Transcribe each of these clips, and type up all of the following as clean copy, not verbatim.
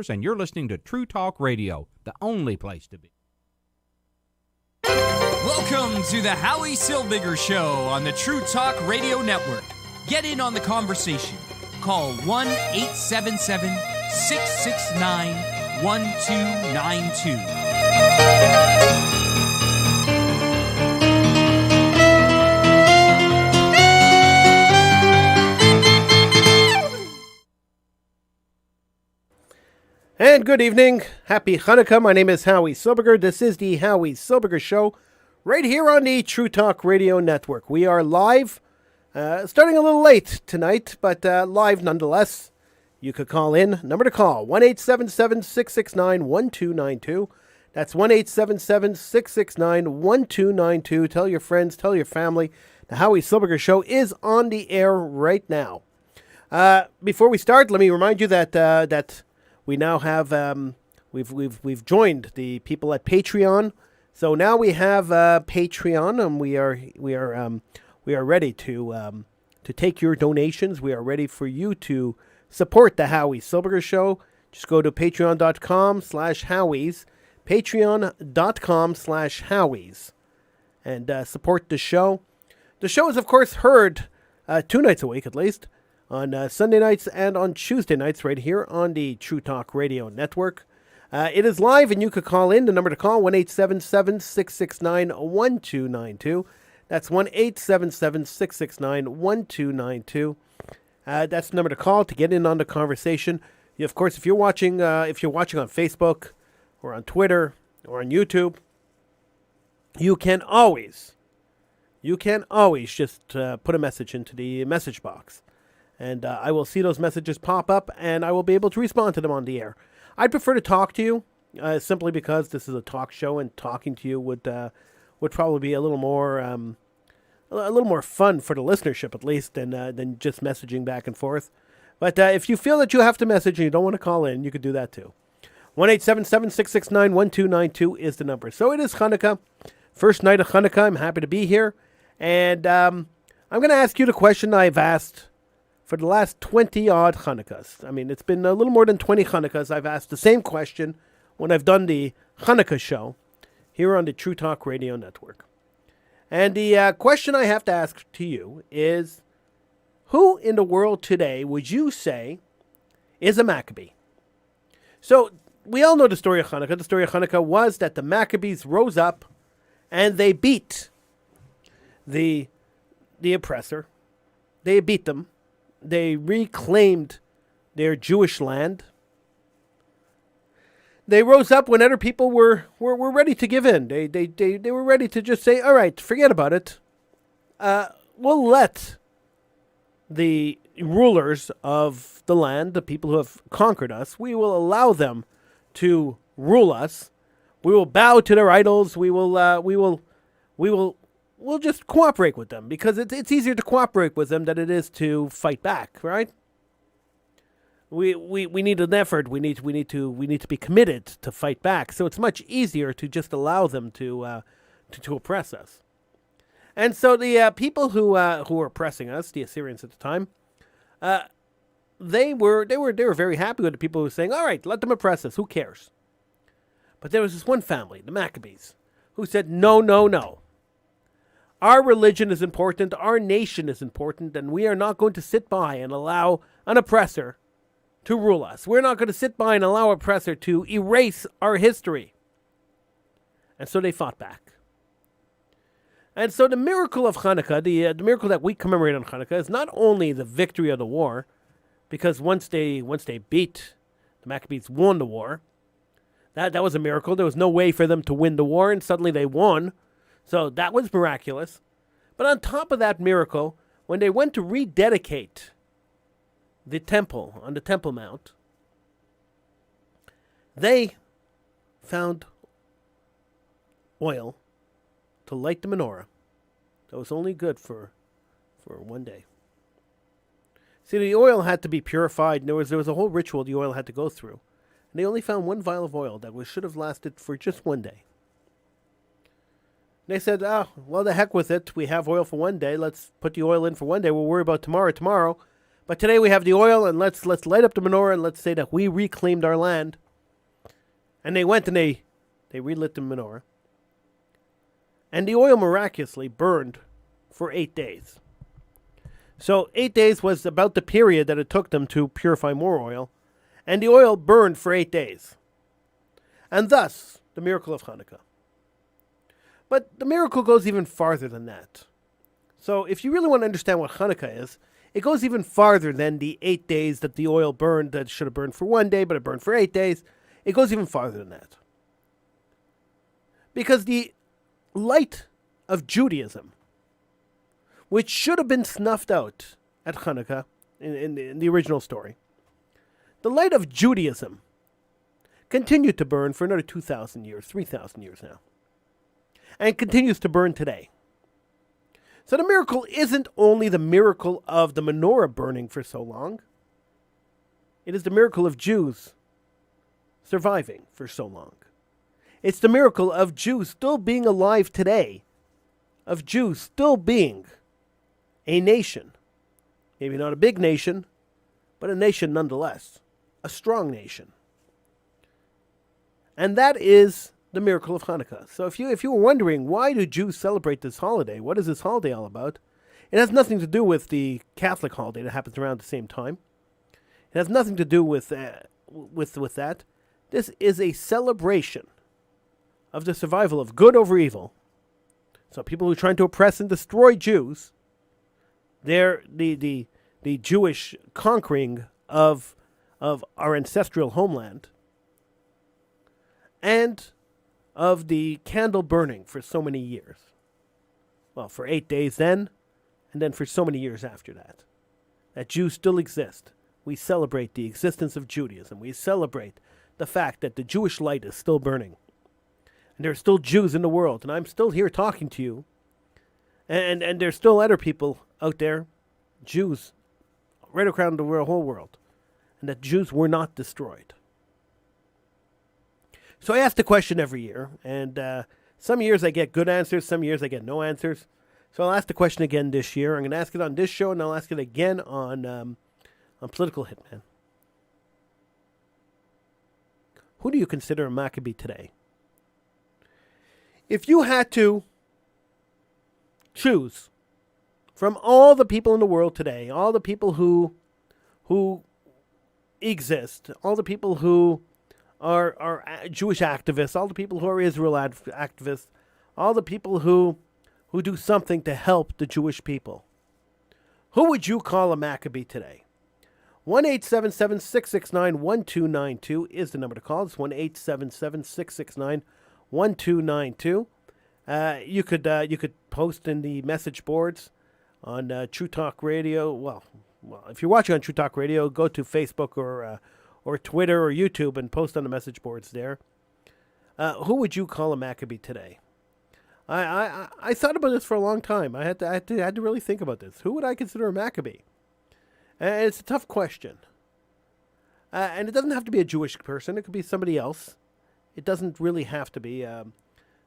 Spears, and you're listening to True Talk Radio, the only place to be. Welcome to the Howie Silbiger Show on the True Talk Radio Network. Get in on the conversation. Call 1-877-669-1292. And good evening. Happy Hanukkah. My name is Howie Silbiger. This is the Howie Silbiger Show right here on the True Talk Radio Network. We are live, starting a little late tonight, but live nonetheless. You could call in. Number to call, 1-877-669-1292. That's 1-877-669-1292. Tell your friends, tell your family. The Howie Silbiger Show is on the air right now. Before we start, let me remind you that we now have we've joined the people at Patreon, so now we have Patreon, and we are ready to take your donations. We are ready for you to support the Howie Silbiger Show. Just go to patreon.com/Howies, patreon.com/Howies, and support the show. The show is, of course, heard 2 nights a week at least, on Sunday nights and on Tuesday nights right here on the True Talk Radio Network. It is live, and you could call in. The number to call, 1-877-669-1292. That's 1-877-669-1292. That's the number to call to get in on the conversation. Of course, if you're watching on Facebook or on Twitter or on YouTube, you can always just put a message into the message box. And I will see those messages pop up, and I will be able to respond to them on the air. I'd prefer to talk to you, simply because this is a talk show, and talking to you would probably be a little more fun for the listenership, at least, than just messaging back and forth. But if you feel that you have to message and you don't want to call in, you could do that too. 1-877-669-1292 is the number. So it is Hanukkah, first night of Hanukkah. I'm happy to be here, and I'm going to ask you the question I've asked for the last 20-odd Hanukkahs. I mean, it's been a little more than 20 Hanukkahs. I've asked the same question when I've done the Hanukkah show here on the True Talk Radio Network. And the question I have to ask to you is, who in the world today would you say is a Maccabee? So, we all know the story of Hanukkah. The story of Hanukkah was that the Maccabees rose up and they beat the oppressor. They beat them. They reclaimed their Jewish land. They rose up when other people were ready to give in. They were ready to just say, all right, forget about it. We'll let the rulers of the land, the people who have conquered us, we will allow them to rule us. We will bow to their idols. We'll just cooperate with them, because it's easier to cooperate with them than it is to fight back, right? We need an effort. We need to be committed to fight back. So it's much easier to just allow them to oppress us. And so the people who were oppressing us, the Assyrians at the time, they were very happy with the people who were saying, all right, let them oppress us. Who cares? But there was this one family, the Maccabees, who said, no, no, no. Our religion is important, our nation is important, and we are not going to sit by and allow an oppressor to rule us. We're not going to sit by and allow an oppressor to erase our history. And so they fought back. And so the miracle of Hanukkah, the miracle that we commemorate on Hanukkah, is not only the victory of the war, because once they beat, the Maccabees won the war. That was a miracle. There was no way for them to win the war, and suddenly they won. So that was miraculous. But on top of that miracle, when they went to rededicate the temple on the Temple Mount, they found oil to light the menorah that was only good for one day. See, the oil had to be purified, and there was a whole ritual the oil had to go through. And they only found one vial of oil that should have lasted for just one day. They said, well, the heck with it. We have oil for one day. Let's put the oil in for one day. We'll worry about tomorrow. But today we have the oil, and let's light up the menorah and let's say that we reclaimed our land. And they went and they relit the menorah. And the oil miraculously burned for 8 days. So 8 days was about the period that it took them to purify more oil. And the oil burned for 8 days. And thus, the miracle of Hanukkah. But the miracle goes even farther than that. So if you really want to understand what Hanukkah is, it goes even farther than the 8 days that the oil burned that should have burned for 1 day, but it burned for 8 days. It goes even farther than that. Because the light of Judaism, which should have been snuffed out at Hanukkah in the original story, the light of Judaism continued to burn for another 2,000 years, 3,000 years now. And continues to burn today. So the miracle isn't only the miracle of the menorah burning for so long. It is the miracle of Jews surviving for so long. It's the miracle of Jews still being alive today. Of Jews still being a nation. Maybe not a big nation, but a nation nonetheless. A strong nation. And that is the miracle of Hanukkah. So if you were wondering, why do Jews celebrate this holiday? What is this holiday all about? It has nothing to do with the Catholic holiday that happens around the same time. It has nothing to do with that. This is a celebration of the survival of good over evil. So people who are trying to oppress and destroy Jews, they're the Jewish conquering of our ancestral homeland, and of the candle burning for so many years. Well, for 8 days then, and then for so many years after that. That Jews still exist. We celebrate the existence of Judaism. We celebrate the fact that the Jewish light is still burning. And there are still Jews in the world, and I'm still here talking to you. And there's still other people out there, Jews, right around the whole world. And that Jews were not destroyed. So I ask the question every year, and some years I get good answers, some years I get no answers. So I'll ask the question again this year. I'm going to ask it on this show, and I'll ask it again on Political Hitman. Who do you consider a Maccabee today? If you had to choose from all the people in the world today, all the people who exist, all the people who are Jewish activists, all the people who are Israel activists, all the people who do something to help the Jewish people, who would you call a Maccabee today? 1-877-669-1292 is the number to call. It's 1-877-669-1292. You could post in the message boards on True Talk Radio. Well, if you're watching on True Talk Radio, go to Facebook or Twitter or YouTube and post on the message boards there. Who would you call a Maccabee today? I thought about this for a long time. I had to really think about this. Who would I consider a Maccabee? And it's a tough question. And it doesn't have to be a Jewish person. It could be somebody else. It doesn't really have to be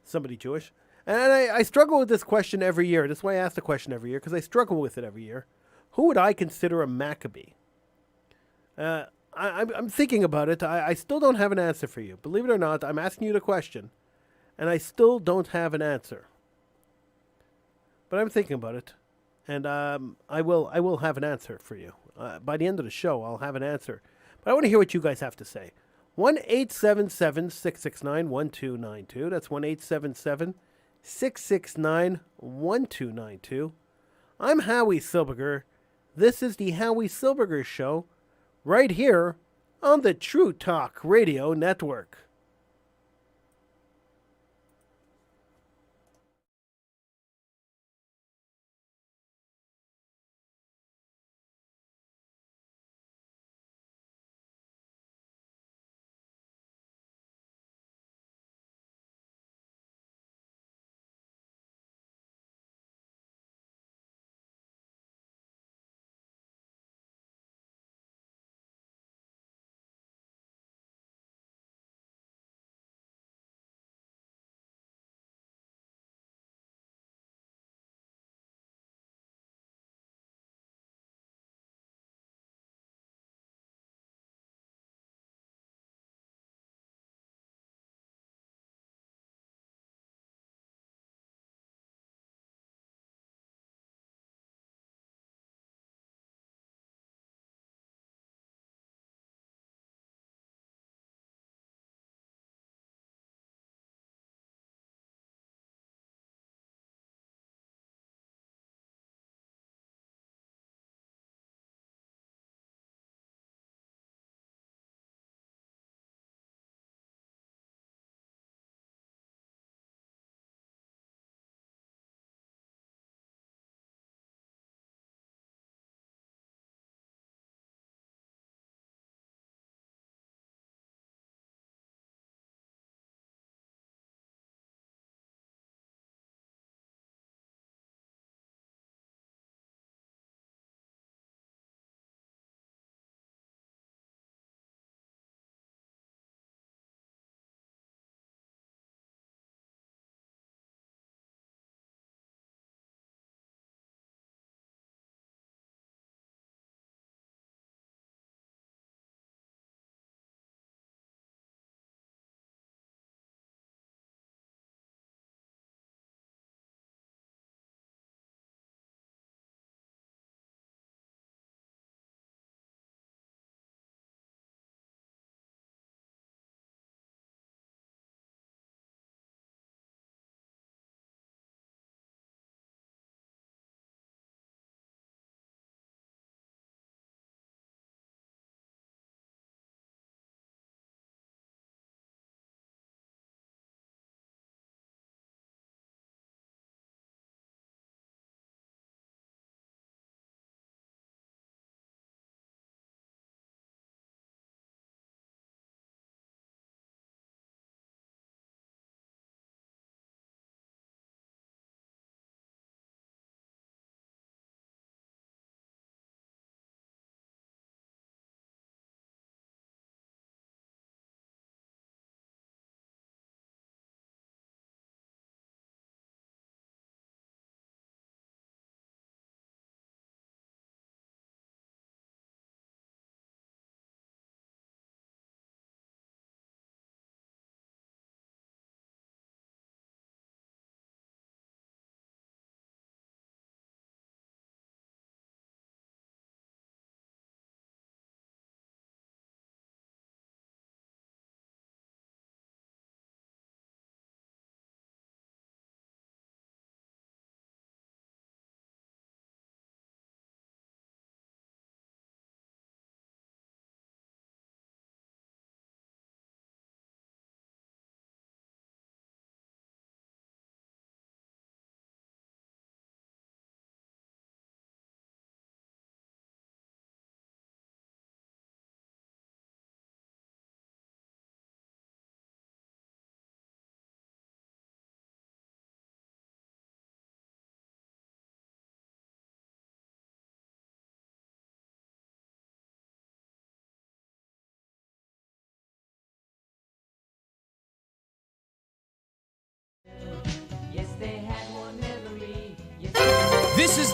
somebody Jewish. And I struggle with this question every year. That's why I ask the question every year, because I struggle with it every year. Who would I consider a Maccabee? I'm thinking about it. I still don't have an answer for you. Believe it or not, I'm asking you the question, and I still don't have an answer. But I'm thinking about it, and I will have an answer for you. By the end of the show, I'll have an answer. But I want to hear what you guys have to say. 1-877-669-1292. That's 1-877-669-1292. I'm Howie Silbiger. This is the Howie Silbiger Show, right here on the True Talk Radio Network.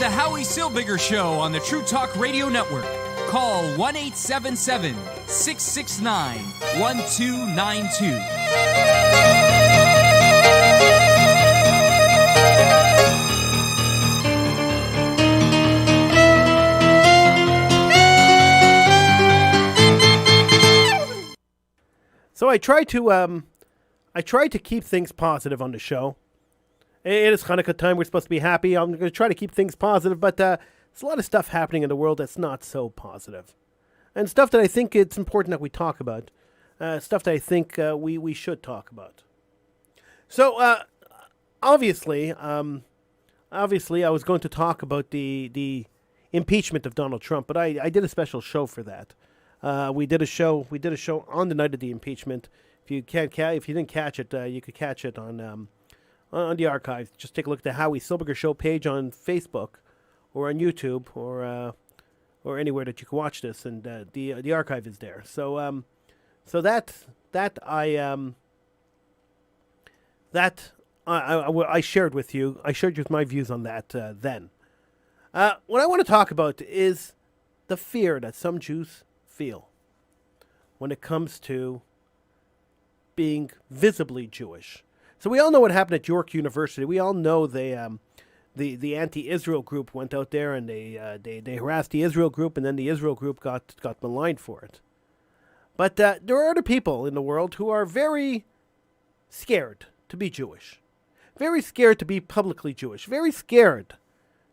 the Howie Silbiger Show on the True Talk Radio Network. Call 1-877-669-1292. So I try to keep things positive on the show. It is Hanukkah time. We're supposed to be happy. I'm going to try to keep things positive, but there's a lot of stuff happening in the world that's not so positive. And stuff that I think it's important that we talk about. Stuff that I think we should talk about. So, obviously, I was going to talk about the impeachment of Donald Trump, but I did a special show for that. We did a show on the night of the impeachment. If you didn't catch it, you could catch it on the archive. Just take a look at the Howie Silbiger Show page on Facebook, or on YouTube, or anywhere that you can watch this, and the archive is there. So I shared with you. I shared with my views on that then. What I want to talk about is the fear that some Jews feel when it comes to being visibly Jewish. So we all know what happened at York University. We all know the anti-Israel group went out there and they harassed the Israel group, and then the Israel group got maligned for it. But there are other people in the world who are very scared to be Jewish, very scared to be publicly Jewish, very scared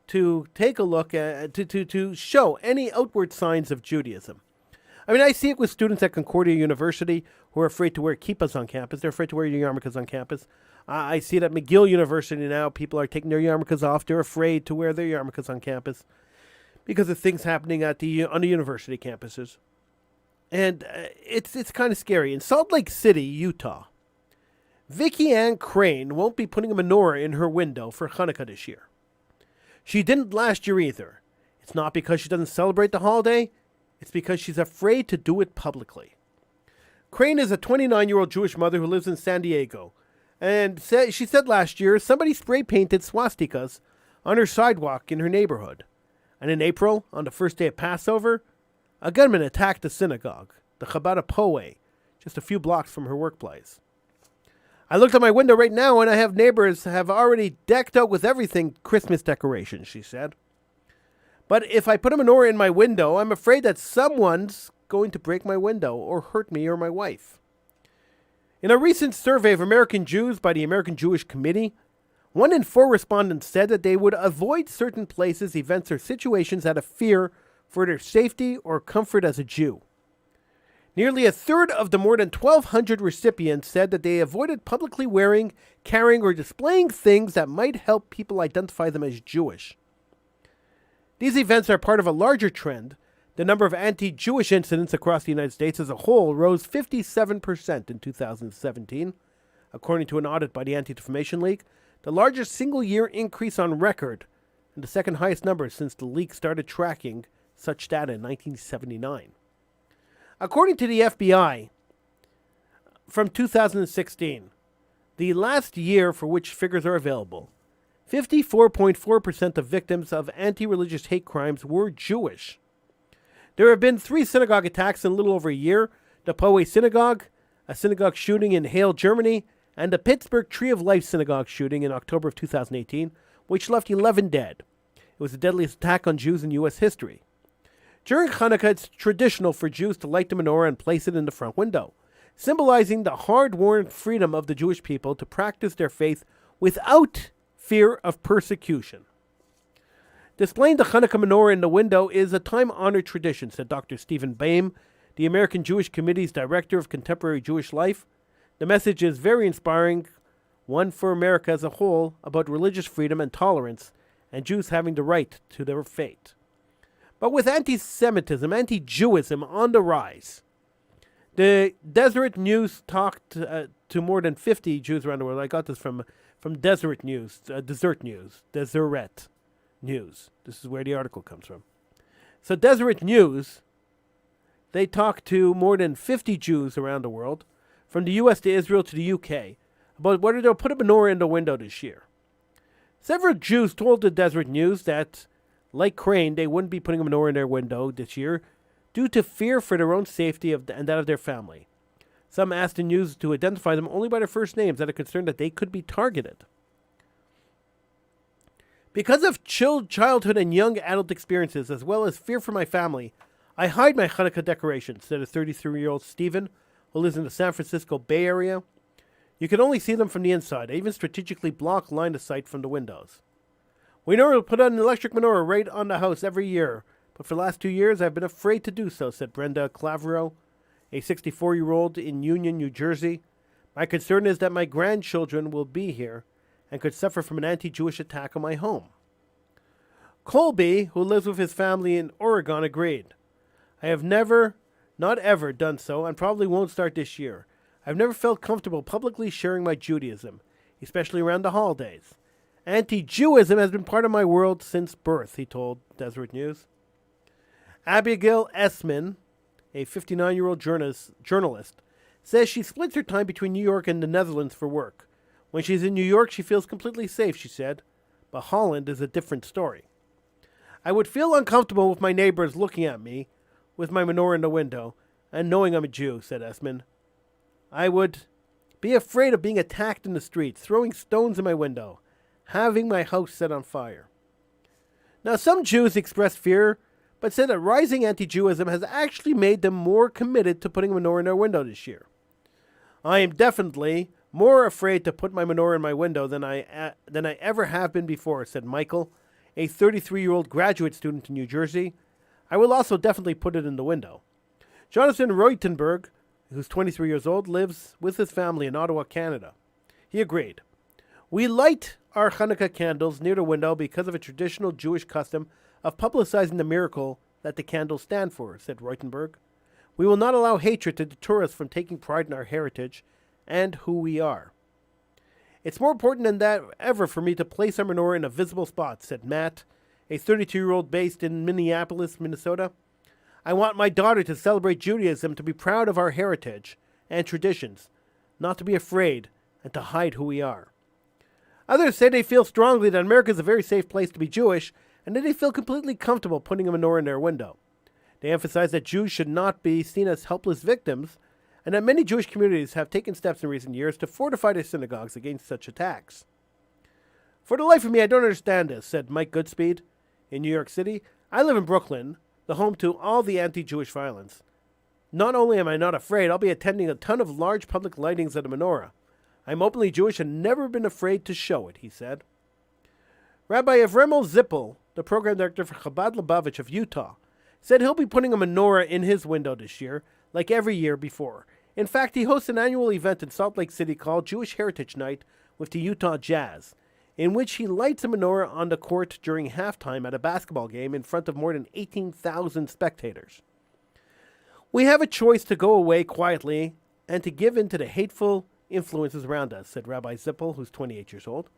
to take a look at to show any outward signs of Judaism. I mean, I see it with students at Concordia University who are afraid to wear kippahs on campus. They're afraid to wear yarmulkes on campus. I see it at McGill University now. People are taking their yarmulkes off. They're afraid to wear their yarmulkes on campus because of things happening on the university campuses. And it's kind of scary. In Salt Lake City, Utah, Vicki Ann Crane won't be putting a menorah in her window for Hanukkah this year. She didn't last year either. It's not because she doesn't celebrate the holiday. It's because she's afraid to do it publicly. Crane is a 29-year-old Jewish mother who lives in San Diego. And she said last year somebody spray-painted swastikas on her sidewalk in her neighborhood. And in April, on the first day of Passover, a gunman attacked a synagogue, the Chabad Poe, just a few blocks from her workplace. I looked at my window right now and I have neighbors have already decked out with everything Christmas decorations, she said. But if I put a menorah in my window, I'm afraid that someone's going to break my window or hurt me or my wife. In a recent survey of American Jews by the American Jewish Committee, 1 in 4 respondents said that they would avoid certain places, events, or situations out of fear for their safety or comfort as a Jew. Nearly a third of the more than 1,200 recipients said that they avoided publicly wearing, carrying, or displaying things that might help people identify them as Jewish. These events are part of a larger trend. The number of anti-Jewish incidents across the United States as a whole rose 57% in 2017, according to an audit by the Anti-Defamation League, the largest single-year increase on record, and the second highest number since the league started tracking such data in 1979. According to the FBI, from 2016, the last year for which figures are available, 54.4% of victims of anti-religious hate crimes were Jewish. There have been 3 synagogue attacks in a little over a year: the Poe Synagogue, a synagogue shooting in Hale, Germany, and the Pittsburgh Tree of Life synagogue shooting in October of 2018, which left 11 dead. It was the deadliest attack on Jews in U.S. history. During Hanukkah, it's traditional for Jews to light the menorah and place it in the front window, symbolizing the hard-won freedom of the Jewish people to practice their faith without fear of persecution. Displaying the Hanukkah menorah in the window is a time-honored tradition, said Dr. Stephen Baim, the American Jewish Committee's Director of Contemporary Jewish Life. The message is very inspiring, one for America as a whole, about religious freedom and tolerance, and Jews having the right to their fate. But with anti-Semitism, anti-Jewism on the rise, the Deseret News talked to more than 50 Jews around the world. I got this from Deseret News. This is where the article comes from. So Deseret News, they talked to more than 50 Jews around the world, from the U.S. to Israel to the U.K., about whether they'll put a menorah in the window this year. Several Jews told the Deseret News that Like Crane, they wouldn't be putting a menorah in their window this year due to fear for their own safety and that of their family. Some asked the news to identify them only by their first names out of concern that they could be targeted. Because of childhood and young adult experiences, as well as fear for my family, I hide my Hanukkah decorations, said a 33-year-old Stephen, who lives in the San Francisco Bay Area. You can only see them from the inside. I even strategically block line of sight from the windows. We normally put on an electric menorah right on the house every year, but for the last 2 years I've been afraid to do so, said Brenda Clavero, a 64-year-old in Union, New Jersey. My concern is that my grandchildren will be here and could suffer from an anti-Jewish attack on my home. Colby, who lives with his family in Oregon, agreed. I have never, not ever, done so and probably won't start this year. I've never felt comfortable publicly sharing my Judaism, especially around the holidays. Anti-Jewism has been part of my world since birth, he told Deseret News. Abigail Essman, a 59-year-old journalist, says she splits her time between New York and the Netherlands for work. When she's in New York, she feels completely safe, she said. But Holland is a different story. I would feel uncomfortable with my neighbors looking at me with my menorah in the window and knowing I'm a Jew, said Essman. I would be afraid of being attacked in the streets, throwing stones in my window, having my house set on fire. Now, some Jews expressed fear, but said that rising anti-Jewism has actually made them more committed to putting a menorah in their window this year. I am definitely more afraid to put my menorah in my window than I ever have been before, said Michael, a 33-year-old graduate student in New Jersey. I will also definitely put it in the window. Jonathan Reutenberg, who's 23 years old, lives with his family in Ottawa, Canada. He agreed. We light our Hanukkah candles near the window because of a traditional Jewish custom of publicizing the miracle that the candles stand for, said Reutenberg. We will not allow hatred to deter us from taking pride in our heritage and who we are. It's more important than that ever for me to place our menorah in a visible spot, said Matt, a 32-year-old based in Minneapolis, Minnesota. I want my daughter to celebrate Judaism, to be proud of our heritage and traditions, not to be afraid and to hide who we are. Others say they feel strongly that America is a very safe place to be Jewish and that they feel completely comfortable putting a menorah in their window. They emphasize that Jews should not be seen as helpless victims and that many Jewish communities have taken steps in recent years to fortify their synagogues against such attacks. For the life of me, I don't understand this, said Mike Goodspeed in New York City. I live in Brooklyn, the home to all the anti-Jewish violence. Not only am I not afraid, I'll be attending a ton of large public lightings at a menorah. I'm openly Jewish and never been afraid to show it, he said. Rabbi Avremel Zippel, the program director for Chabad Lubavitch of Utah, said he'll be putting a menorah in his window this year, like every year before. In fact, he hosts an annual event in Salt Lake City called Jewish Heritage Night with the Utah Jazz, in which he lights a menorah on the court during halftime at a basketball game in front of more than 18,000 spectators. We have a choice to go away quietly and to give in to the hateful influences around us, said Rabbi Zippel, who's 28 years old.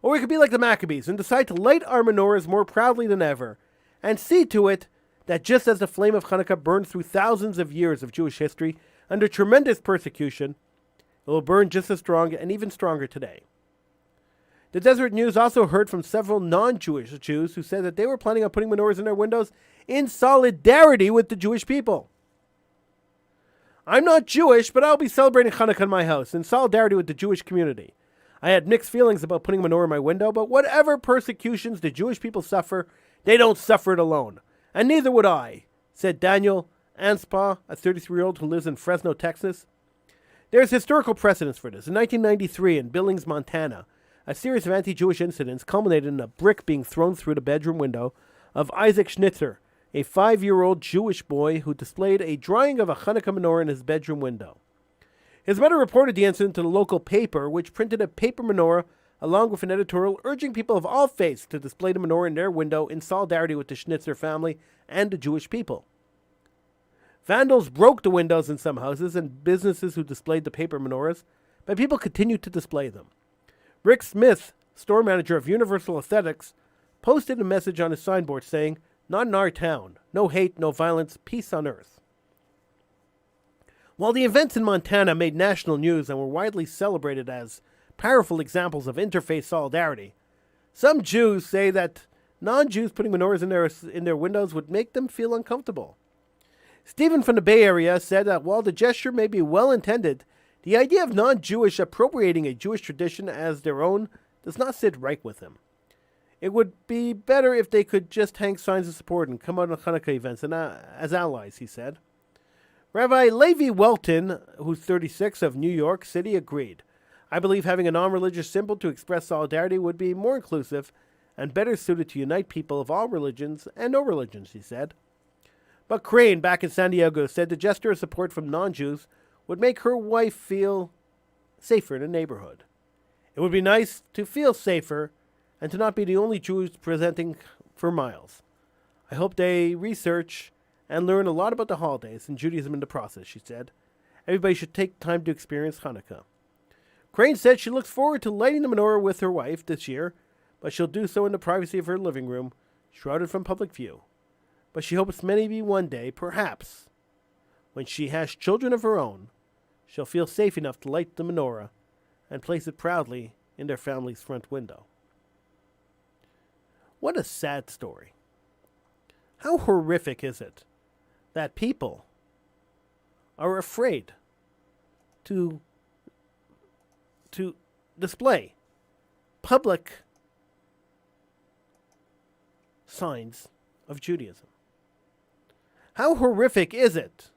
Or we could be like the Maccabees and decide to light our menorahs more proudly than ever and see to it that just as the flame of Hanukkah burned through thousands of years of Jewish history under tremendous persecution, it will burn just as strong and even stronger today. The Deseret News also heard from several non-Jewish Jews who said that they were planning on putting menorahs in their windows in solidarity with the Jewish people. I'm not Jewish, but I'll be celebrating Hanukkah in my house in solidarity with the Jewish community. I had mixed feelings about putting a menorah in my window, but whatever persecutions the Jewish people suffer, they don't suffer it alone. And neither would I, said Daniel Anspa, a 33-year-old who lives in Fresno, Texas. There's historical precedence for this. In 1993, in Billings, Montana, a series of anti-Jewish incidents culminated in a brick being thrown through the bedroom window of Isaac Schnitzer, a 5-year-old Jewish boy who displayed a drawing of a Hanukkah menorah in his bedroom window. His mother reported the incident to the local paper, which printed a paper menorah along with an editorial urging people of all faiths to display the menorah in their window in solidarity with the Schnitzer family and the Jewish people. Vandals broke the windows in some houses and businesses who displayed the paper menorahs, but people continued to display them. Rick Smith, store manager of Universal Aesthetics, posted a message on his signboard saying, "Not in our town. No hate, no violence, peace on earth." While the events in Montana made national news and were widely celebrated as powerful examples of interfaith solidarity, some Jews say that non-Jews putting menorahs in their windows would make them feel uncomfortable. Stephen from the Bay Area said that while the gesture may be well-intended, the idea of non-Jewish appropriating a Jewish tradition as their own does not sit right with him. It would be better if they could just hang signs of support and come out on Hanukkah events as allies, he said. Rabbi Levi Welton, who's 36, of New York City, agreed. I believe having a non-religious symbol to express solidarity would be more inclusive and better suited to unite people of all religions and no religions, he said. But Crane, back in San Diego, said the gesture of support from non-Jews would make her wife feel safer in the neighborhood. It would be nice to feel safer and to not be the only Jews presenting for miles. I hope they research and learn a lot about the holidays and Judaism in the process, she said. Everybody should take time to experience Hanukkah. Crane said she looks forward to lighting the menorah with her wife this year, but she'll do so in the privacy of her living room, shrouded from public view. But she hopes maybe one day, perhaps, when she has children of her own, she'll feel safe enough to light the menorah and place it proudly in their family's front window. What a sad story. How horrific is it that people are afraid to display public signs of Judaism? How horrific is it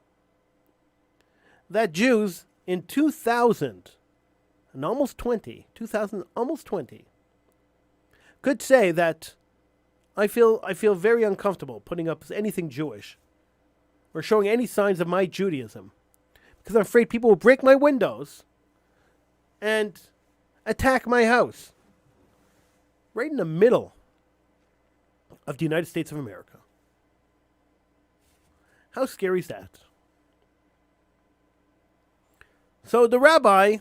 that Jews in 2000 almost 20 could say that I feel very uncomfortable putting up anything Jewish or showing any signs of my Judaism because I'm afraid people will break my windows and attack my house right in the middle of the United States of America. How scary is that? So the rabbi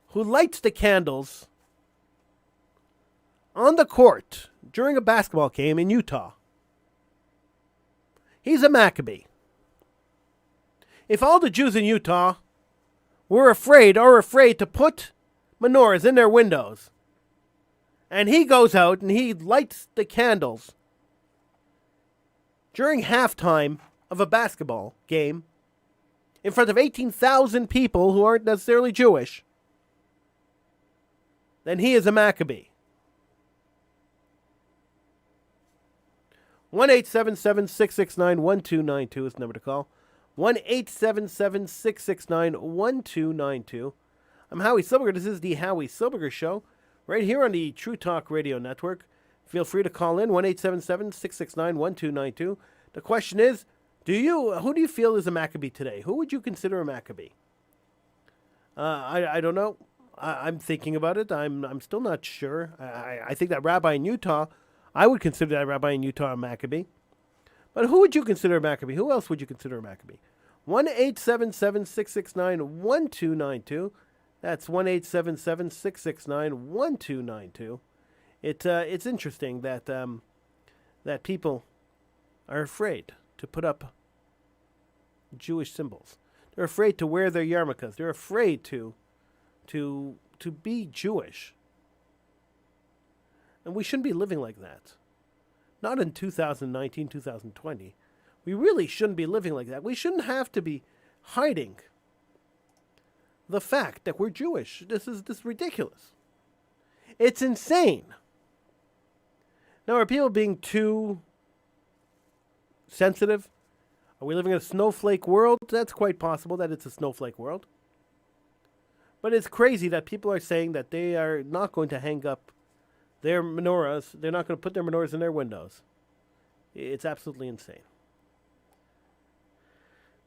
who lights the candles on the court during a basketball game in Utah, he's a Maccabee. If all the Jews in Utah were afraid to put menorahs in their windows, and he goes out and he lights the candles during halftime of a basketball game in front of 18,000 people who aren't necessarily Jewish, then he is a Maccabee. 1-877-669-1292 is the number to call. 1-877-669-1292. I'm Howie Silbiger. This is the Howie Silbiger Show, right here on the True Talk Radio Network. Feel free to call in, 1-877-669-1292. The question is, who do you feel is a Maccabee today? Who would you consider a Maccabee? I don't know. I'm thinking about it. I'm still not sure. I think that rabbi in Utah, I would consider that rabbi in Utah a Maccabee. But who would you consider a Maccabee? Who else would you consider a Maccabee? 1-877-669-1292. That's 1-877-669-1292. It's interesting that that people are afraid to put up Jewish symbols. They're afraid to wear their yarmulkes. They're afraid to be Jewish. And we shouldn't be living like that. Not in 2019, 2020. We really shouldn't be living like that. We shouldn't have to be hiding the fact that we're Jewish. This is ridiculous. It's insane. Now, are people being too sensitive? Are we living in a snowflake world? That's quite possible that it's a snowflake world. But it's crazy that people are saying that they are not going to hang up their menorahs. They're not going to put their menorahs in their windows. It's absolutely insane.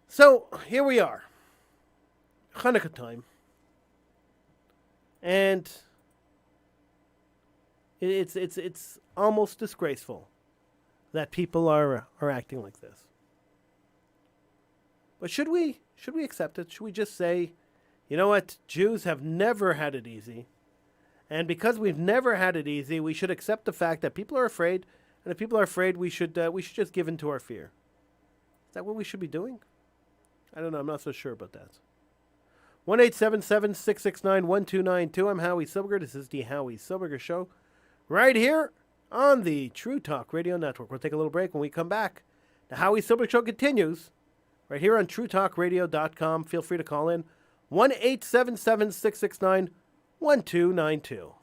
So, here we are. Hanukkah time. And it's almost disgraceful that people are acting like this. But should we accept it? Should we just say, you know what? Jews have never had it easy. And because we've never had it easy, we should accept the fact that people are afraid. And if people are afraid, we should just give in to our fear. Is that what we should be doing? I don't know. I'm not so sure about that. 1-877-669-1292. I'm Howie Silbiger. This is the Howie Silbiger Show. Right here on the True Talk Radio Network. We'll take a little break. When we come back, the Howie Silbiger Show continues right here on TrueTalkRadio.com. Feel free to call in 1-877-669-1292.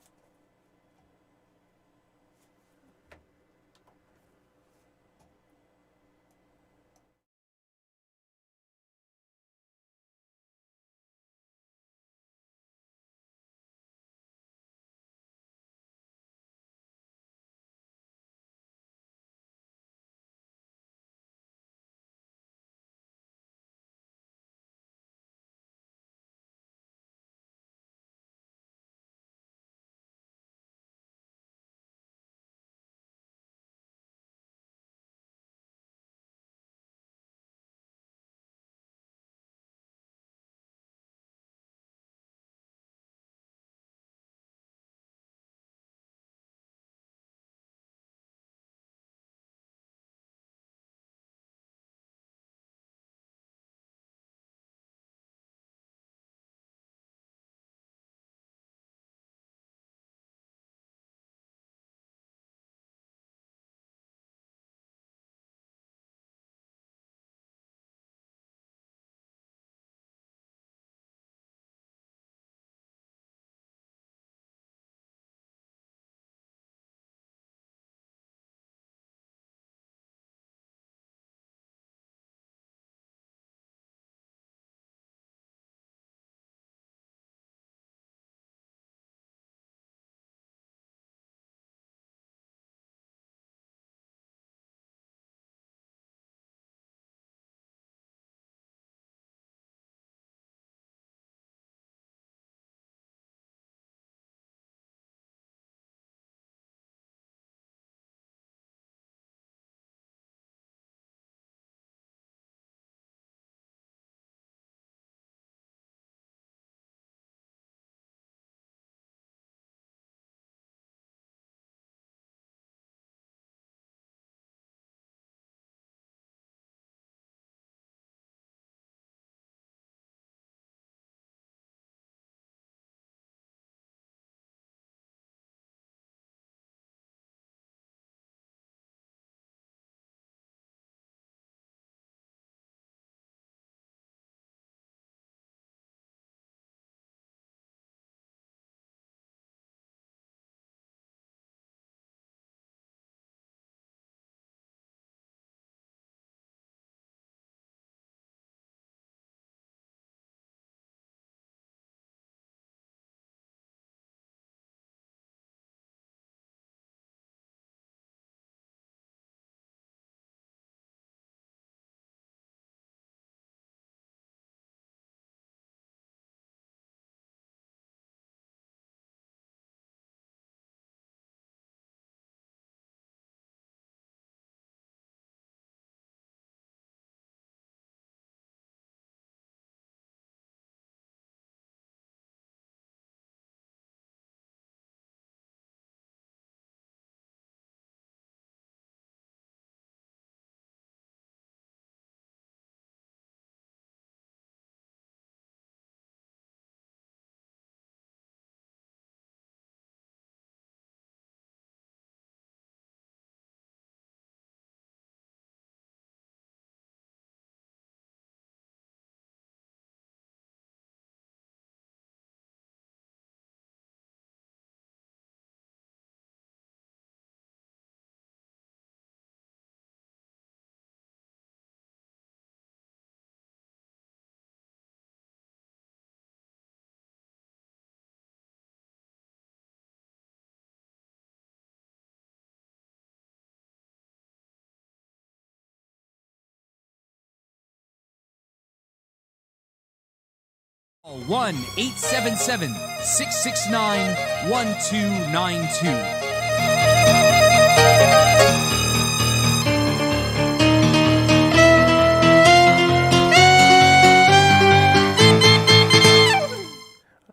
Call 1-877-669-1292.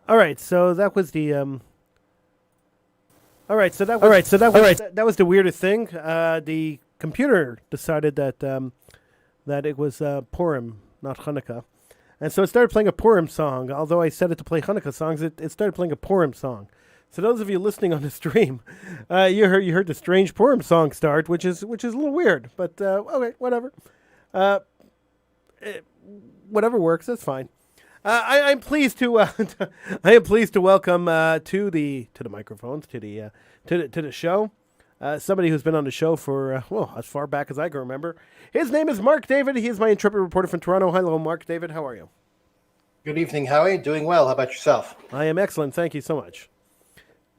All right, so that was the that was the weirdest thing. The computer decided that that it was Purim, not Hanukkah, and so it started playing a Purim song. Although I set it to play Hanukkah songs, it started playing a Purim song. So those of you listening on the stream, you heard the Strange Poem song start, which is a little weird, but okay, whatever. Whatever works, that's fine. I'm pleased to I am pleased to welcome to the microphones to the show somebody who's been on the show for as far back as I can remember. His name is Mark David. He is my intrepid reporter from Toronto. Hello, Mark David. How are you? Good evening, Howie. Doing well. How about yourself? I am excellent. Thank you so much.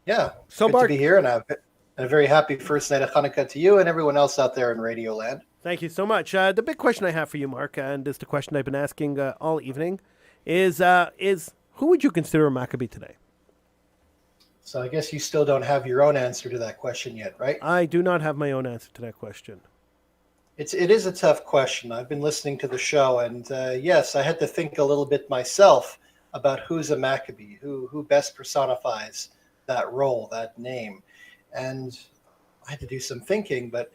Yeah, so good Mark, to be here, and a very happy first night of Hanukkah to you and everyone else out there in Radio Land. Thank you so much. The big question I have for you, Mark, and it's the question I've been asking all evening, is who would you consider a Maccabee today? So I guess you still don't have your own answer to that question yet, right? I do not have my own answer to that question. It is a tough question. I've been listening to the show, and yes, I had to think a little bit myself about who's a Maccabee, who best personifies that role, that name. And I had to do some thinking, but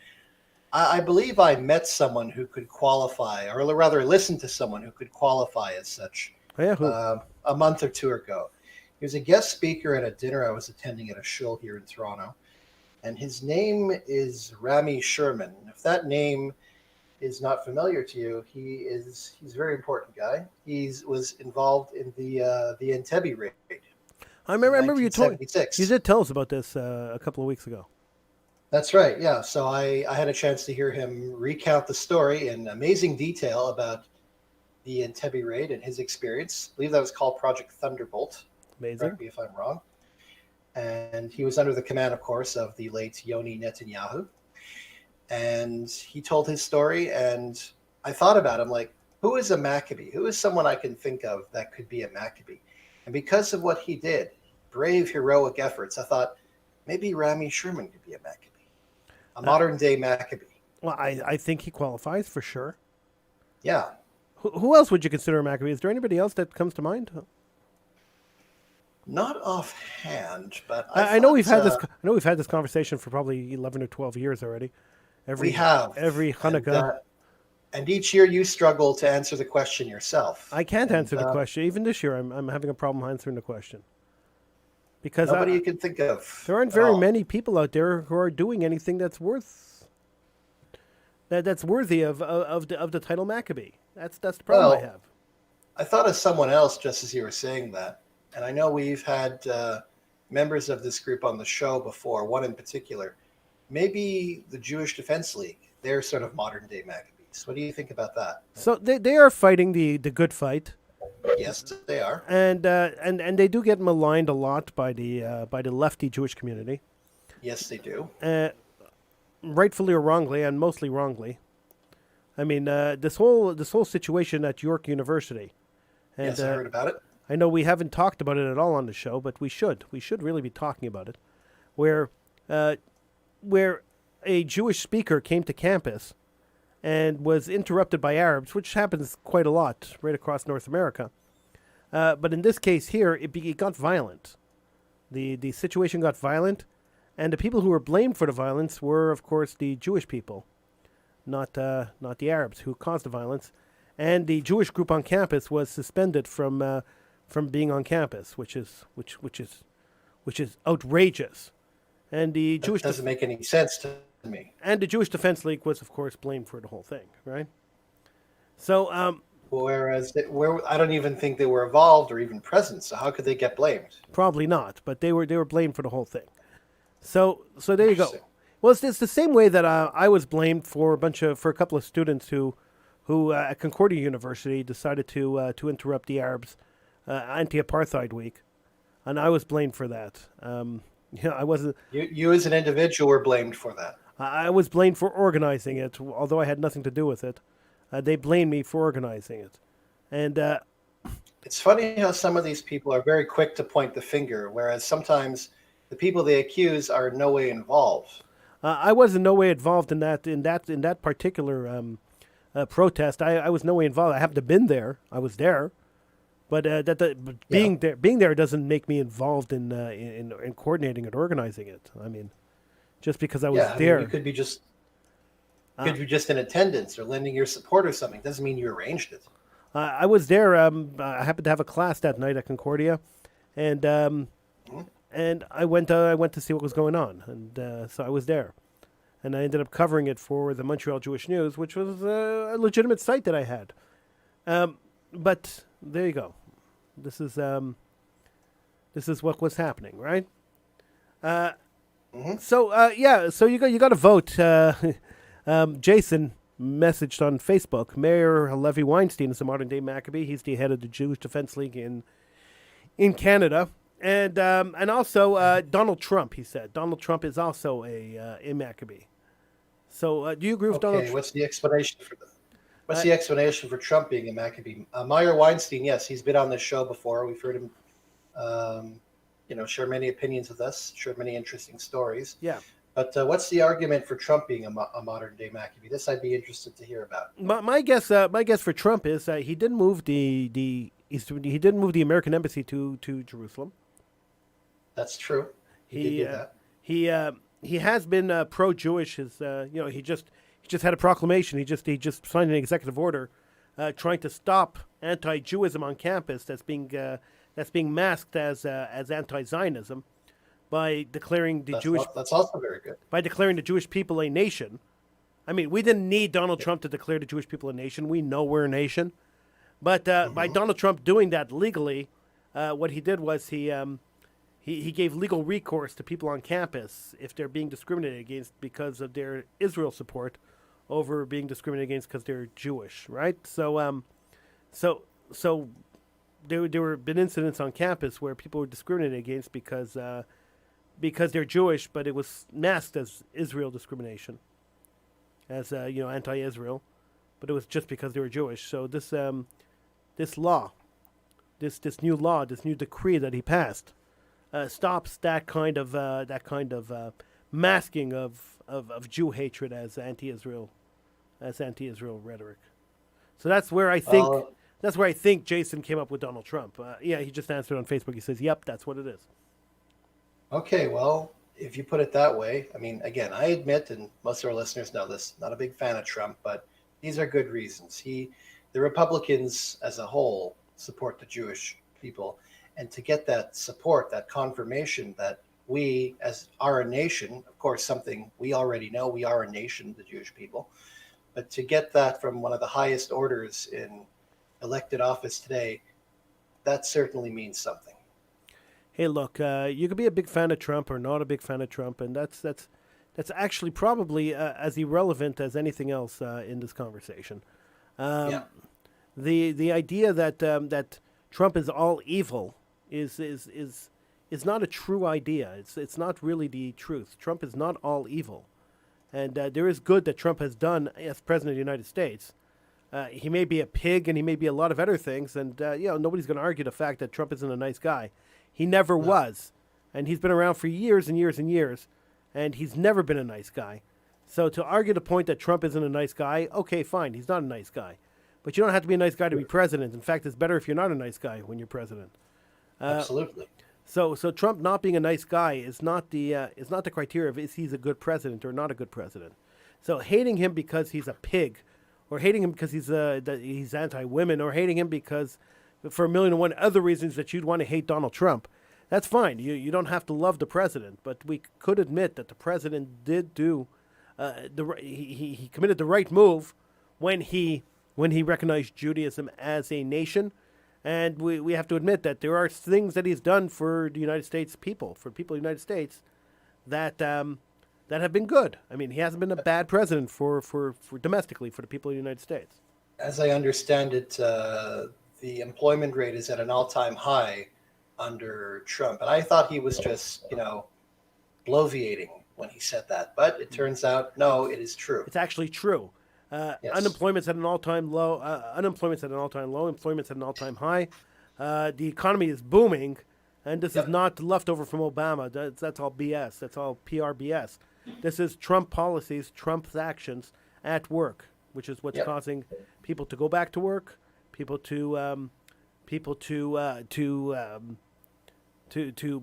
I believe I met someone who could qualify, or rather listened to someone who could qualify as such a month or two ago. He was a guest speaker at a dinner I was attending at a shul here in Toronto, and his name is Rami Sherman. If that name is not familiar to you, he's a very important guy. He was involved in the Entebbe raid. I remember you did tell us about this a couple of weeks ago. That's right, yeah. So I had a chance to hear him recount the story in amazing detail about the Entebbe raid and his experience. I believe that was called Project Thunderbolt. Amazing. Correct me if I'm wrong. And he was under the command, of course, of the late Yoni Netanyahu. And he told his story, and I thought about him like, who is a Maccabee? Who is someone I can think of that could be a Maccabee? And because of what he did, brave, heroic efforts, I thought maybe Rami Sherman could be a Maccabee, a modern-day Maccabee. Well, I think he qualifies for sure. Yeah. Who else would you consider a Maccabee? Is there anybody else that comes to mind? Not offhand, but I know we've had this. I know we've had this conversation for probably 11 or 12 years already. We have every Hanukkah. And each year you struggle to answer the question yourself. I can't answer the question. Even this year, I'm having a problem answering the question. Because nobody you can think of. There aren't very many people out there who are doing anything that's worthy of the title Maccabee. That's the problem I have. I thought of someone else just as you were saying that. And I know we've had members of this group on the show before, one in particular. Maybe the Jewish Defense League. They're sort of modern-day Maccabees. What do you think about that? So they are fighting the good fight. Yes, they are. And they do get maligned a lot by the lefty Jewish community. Yes, they do. Rightfully or wrongly, and mostly wrongly. I mean, this whole situation at York University. And, yes, I heard about it. I know we haven't talked about it at all on the show, but we should. We should really be talking about it. Where a Jewish speaker came to campus and was interrupted by Arabs, which happens quite a lot right across North America. But in this case here, it got violent. The situation got violent, and the people who were blamed for the violence were, of course, the Jewish people, not the Arabs who caused the violence. And the Jewish group on campus was suspended from being on campus, which is outrageous. And the Jewish doesn't make any sense to me. And the Jewish Defense League was, of course, blamed for the whole thing, right? So, whereas I don't even think they were involved or even present. So how could they get blamed? Probably not, but they were blamed for the whole thing. So there you go. Well, it's the same way that I was blamed for a couple of students who at Concordia University decided to interrupt the Arabs' anti-apartheid week, and I was blamed for that. I wasn't. You as an individual were blamed for that. I was blamed for organizing it, although I had nothing to do with it. They blamed me for organizing it, and it's funny how some of these people are very quick to point the finger, whereas sometimes the people they accuse are in no way involved. I was in no way involved in that particular protest. I was no way involved. I happened to have been there. I was there. But being there doesn't make me involved in coordinating and organizing it. I mean, just because I was there, you could be just in attendance or lending your support or something. Doesn't mean you arranged it. I was there. I happened to have a class that night at Concordia, and and I went to see what was going on, and so I was there, and I ended up covering it for the Montreal Jewish News, which was a legitimate site that I had. But there you go. This is what was happening, right? So you got to vote. Jason messaged on Facebook. Mayor Levy Weinstein is a modern day Maccabee. He's the head of the Jewish Defense League in Canada, and also Donald Trump. He said Donald Trump is also a Maccabee. So do you agree with Donald? What's the explanation for that? What's the explanation for Trump being a Maccabee? Meyer Weinstein, yes, he's been on this show before. We've heard him, share many opinions with us, shared many interesting stories. Yeah. But what's the argument for Trump being a modern day Maccabee? This I'd be interested to hear about. My guess for Trump is that he didn't move the American embassy to Jerusalem. That's true. He did that. He has been pro-Jewish. He just had a proclamation. He just signed an executive order, trying to stop anti-Jewism on campus. That's being masked as anti-Zionism by declaring That's also very good. By declaring the Jewish people a nation. I mean, we didn't need Donald Trump to declare the Jewish people a nation. We know we're a nation, but by Donald Trump doing that legally, what he did was he gave legal recourse to people on campus if they're being discriminated against because of their Israel support, over being discriminated against because they're Jewish, right? So there were been incidents on campus where people were discriminated against because they're Jewish, but it was masked as Israel discrimination, as anti-Israel, but it was just because they were Jewish. So this new decree that he passed stops that kind of masking of Jew hatred as anti-Israel rhetoric. So that's where I think Jason came up with Donald Trump. He just answered on Facebook. He says, "Yep, that's what it is." Okay, well, if you put it that way, I mean, again, I admit, and most of our listeners know this, not a big fan of Trump, but these are good reasons. The Republicans as a whole support the Jewish people, and to get that support, that confirmation that we, as are a nation, of course, something we already know, we are a nation, the Jewish people, but to get that from one of the highest orders in elected office today, that certainly means something. Hey, look, you could be a big fan of Trump or not a big fan of Trump, and that's actually probably as irrelevant as anything else in this conversation. The idea that Trump is all evil is not a true idea. It's not really the truth. Trump is not all evil, and there is good that Trump has done as president of the United States. He may be a pig, and he may be a lot of other things, and nobody's going to argue the fact that Trump isn't a nice guy. He never was, and he's been around for years and years and years, and he's never been a nice guy. So to argue the point that Trump isn't a nice guy, okay, fine, he's not a nice guy. But you don't have to be a nice guy to be president. In fact, it's better if you're not a nice guy when you're president. Absolutely. So Trump not being a nice guy is not the criteria of is he's a good president or not a good president. So hating him because he's a pig, or hating him because he's anti-women, or hating him because for 1,000,001 other reasons that you'd want to hate Donald Trump, that's fine. You don't have to love the president, but we could admit that the president did do he committed the right move when he recognized Judaism as a nation, and we have to admit that there are things that he's done for the United States people, for people of the United States, that have been good. I mean, he hasn't been a bad president for domestically for the people of the United States. As I understand it, the employment rate is at an all-time high under Trump. And I thought he was just, bloviating when he said that. But it turns out, no, it is true. It's actually true. Yes. Unemployment's at an all-time low. Unemployment's at an all-time low. Employment's at an all-time high. The economy is booming. And this is not leftover from Obama. That's all BS. That's all PR BS. This is Trump policies, Trump's actions at work, which is what's causing people to go back to work, people to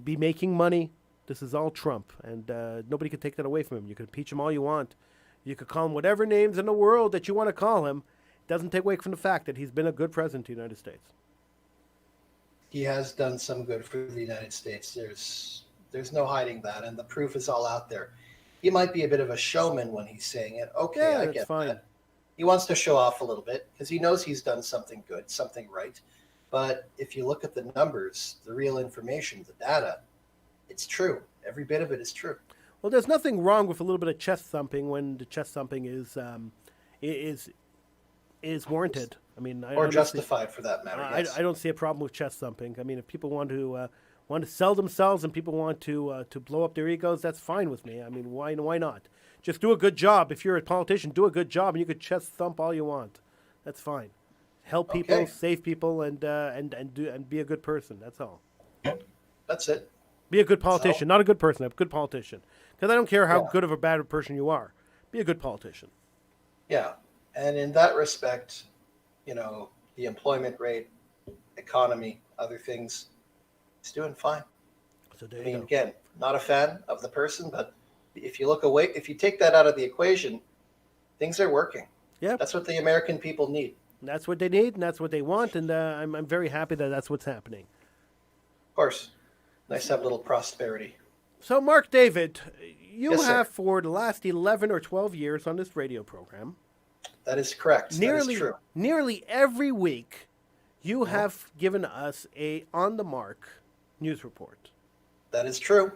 be making money. This is all Trump, and nobody can take that away from him. You can impeach him all you want. You could call him whatever names in the world that you want to call him. It doesn't take away from the fact that he's been a good president of the United States. He has done some good for the United States. There's no hiding that, and the proof is all out there. He might be a bit of a showman when he's saying it. Okay, Yeah, I that's get fine. that. He wants to show off a little bit because he knows he's done something good, something right. But if you look at the numbers, the real information, the data, it's true. Every bit of it is true. Well, there's nothing wrong with a little bit of chest thumping when the chest thumping is warranted. I mean, Or justified for that matter. Yes. I don't see a problem with chest thumping. I mean, if people want to sell themselves and people want to blow up their egos, that's fine with me. I mean, why not? Just do a good job. If you're a politician, do a good job, and you could chest thump all you want. That's fine. Help people, Okay. save people, and be a good person. That's all. That's it. Be a good politician, not a good person. A good politician. Because I don't care how Yeah. good of a bad person you are. Be a good politician. Yeah. And in that respect, the employment rate, economy, other things, it's doing fine. So there I you mean, go. again, not a fan of the person, but if you take that out of the equation, things are working. Yeah. That's what the American people need. And that's what they need, and that's what they want, and I'm very happy that that's what's happening. Of course. Nice to have a little prosperity. So, Mark David, you Yes, sir. have for the last 11 or 12 years on this radio program, That is correct. That is true. nearly every week, you have given us a on-the-mark news report. That is true.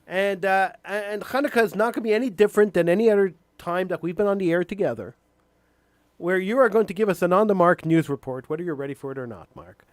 And Hanukkah is not going to be any different than any other time that we've been on the air together, where you are going to give us an on-the-mark news report, whether you're ready for it or not, Mark.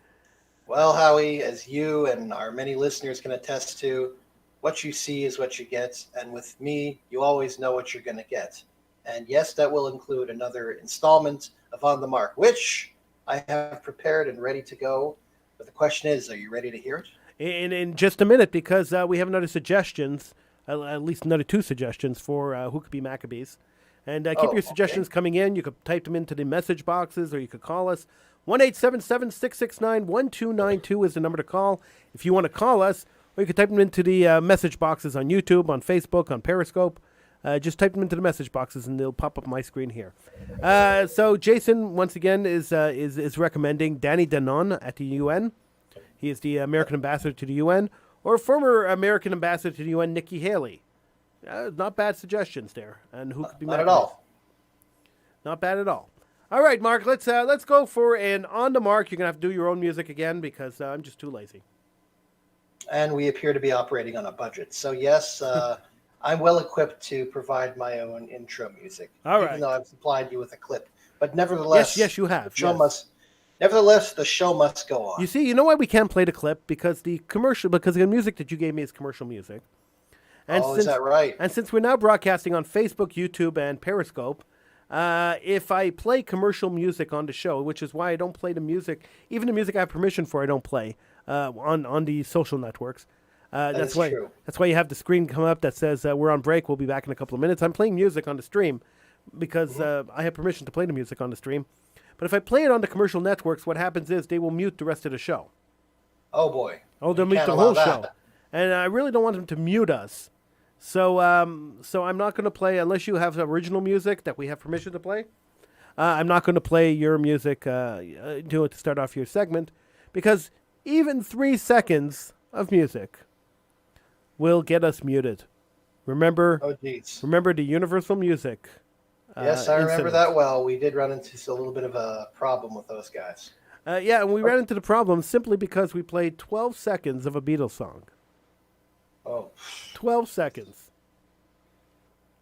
Well, Howie, as you and our many listeners can attest to, what you see is what you get. And with me, you always know what you're going to get. And yes, that will include another installment of On the Mark, which I have prepared and ready to go. But the question is, are you ready to hear it? In just a minute, because we have another suggestions, at least another 2 suggestions for who could be Maccabees. And keep your suggestions coming in. You could type them into the message boxes, or you could call us. 1-877-669-1292 is the number to call if you want to call us, or you could type them into the message boxes on YouTube, on Facebook, on Periscope. Just type them into the message boxes, and they'll pop up on my screen here. So Jason, once again, is recommending Danny Danon at the UN. He is the American ambassador to the UN, or former American ambassador to the UN, Nikki Haley. Not bad suggestions there, and who could be Not at Maccabees. all. Not bad at all. All right, Mark, let's go for an on the mark. You're gonna have to do your own music again because I'm just too lazy. And we appear to be operating on a budget. So yes, I'm well equipped to provide my own intro music. All right. Even though I've supplied you with a clip. But nevertheless, Yes, you have. the show must go on. You see, you know why we can't play the clip? Because the music that you gave me is commercial music. And is that right? And since we're now broadcasting on Facebook, YouTube, and Periscope, if I play commercial music on the show, which is why I don't play the music, even the music I have permission for, I don't play on the social networks. That's why. True. That's why you have the screen come up that says we're on break. We'll be back in a couple of minutes. I'm playing music on the stream because I have permission to play the music on the stream. But if I play it on the commercial networks, what happens is they will mute the rest of the show. Oh boy. Oh, they'll You mute can't the allow whole that. show, and I really don't want them to mute us. So I'm not going to play unless you have original music that we have permission to play. I'm not going to play your music to start off your segment because even 3 seconds of music will get us muted. Remember Oh geez. the universal music. Yes, I remember incident. that well. We did run into a little bit of a problem with those guys. Yeah, and we ran into the problem simply because we played 12 seconds of a Beatles song. Oh, 12 seconds.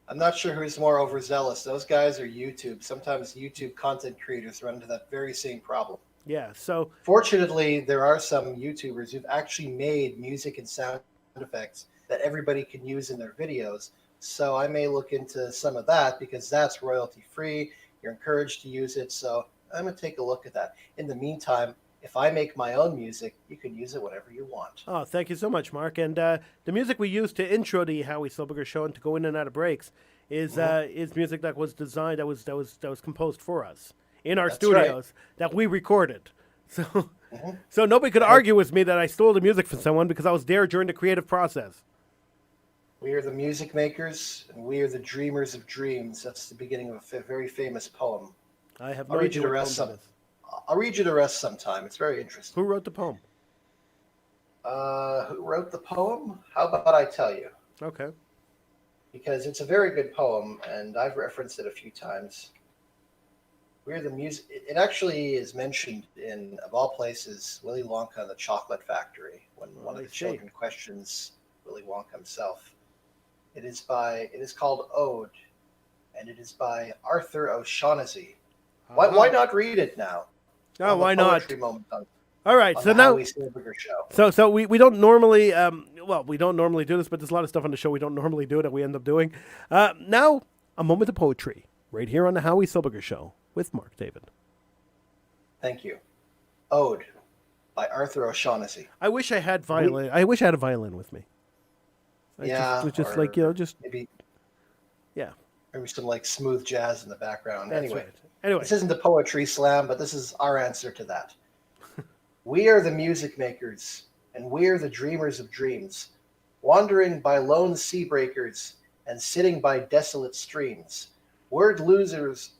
I'm not sure who's more overzealous. Those guys or YouTube. Sometimes YouTube content creators run into that very same problem. Yeah, so Fortunately, there are some YouTubers who've actually made music and sound effects that everybody can use in their videos. So I may look into some of that because that's royalty free. You're encouraged to use it. So I'm going to take a look at that. In the meantime, if I make my own music, you can use it whatever you want. oh, thank you so much, Mark. And the music we use to intro the Howie Silbiger show and to go in and out of breaks is music that was designed that was composed for us in our That's studios that we recorded. So so nobody could argue with me that I stole the music from someone because I was there during the creative process. We are the music makers, and we are the dreamers of dreams. That's the beginning of a very famous poem. I have I'll no read you idea the what rest poem that I'll read you the rest sometime. It's very interesting. is. Who wrote the poem? Who wrote the poem? How about I tell you? Okay. Because it's a very good poem, and I've referenced it a few times. We're the music. It actually is mentioned in, of all places, Willy Wonka and the Chocolate Factory when one of I the see. children questions Willy Wonka himself. It is by. It is called Ode, and it is by Arthur O'Shaughnessy. Why Uh-huh. not read it now? Oh, We'll have a why poetry not? moment All right. on So the now, Howie Silbiger show. so we don't normally, we don't normally do this, but there's a lot of stuff on the show we don't normally do that we end up doing. Now, a moment of poetry right here on the Howie Silbiger show with Mark David. Thank you. Ode by Arthur O'Shaughnessy. I wish I had violin. I wish I had a violin with me. Yeah, Just or like just maybe yeah. some like smooth jazz in the background. That's Anyway, right. Anyway, this isn't a poetry slam, but this is our answer to that. We are the music makers, and we're the dreamers of dreams, wandering by lone sea breakers and sitting by desolate streams, world losers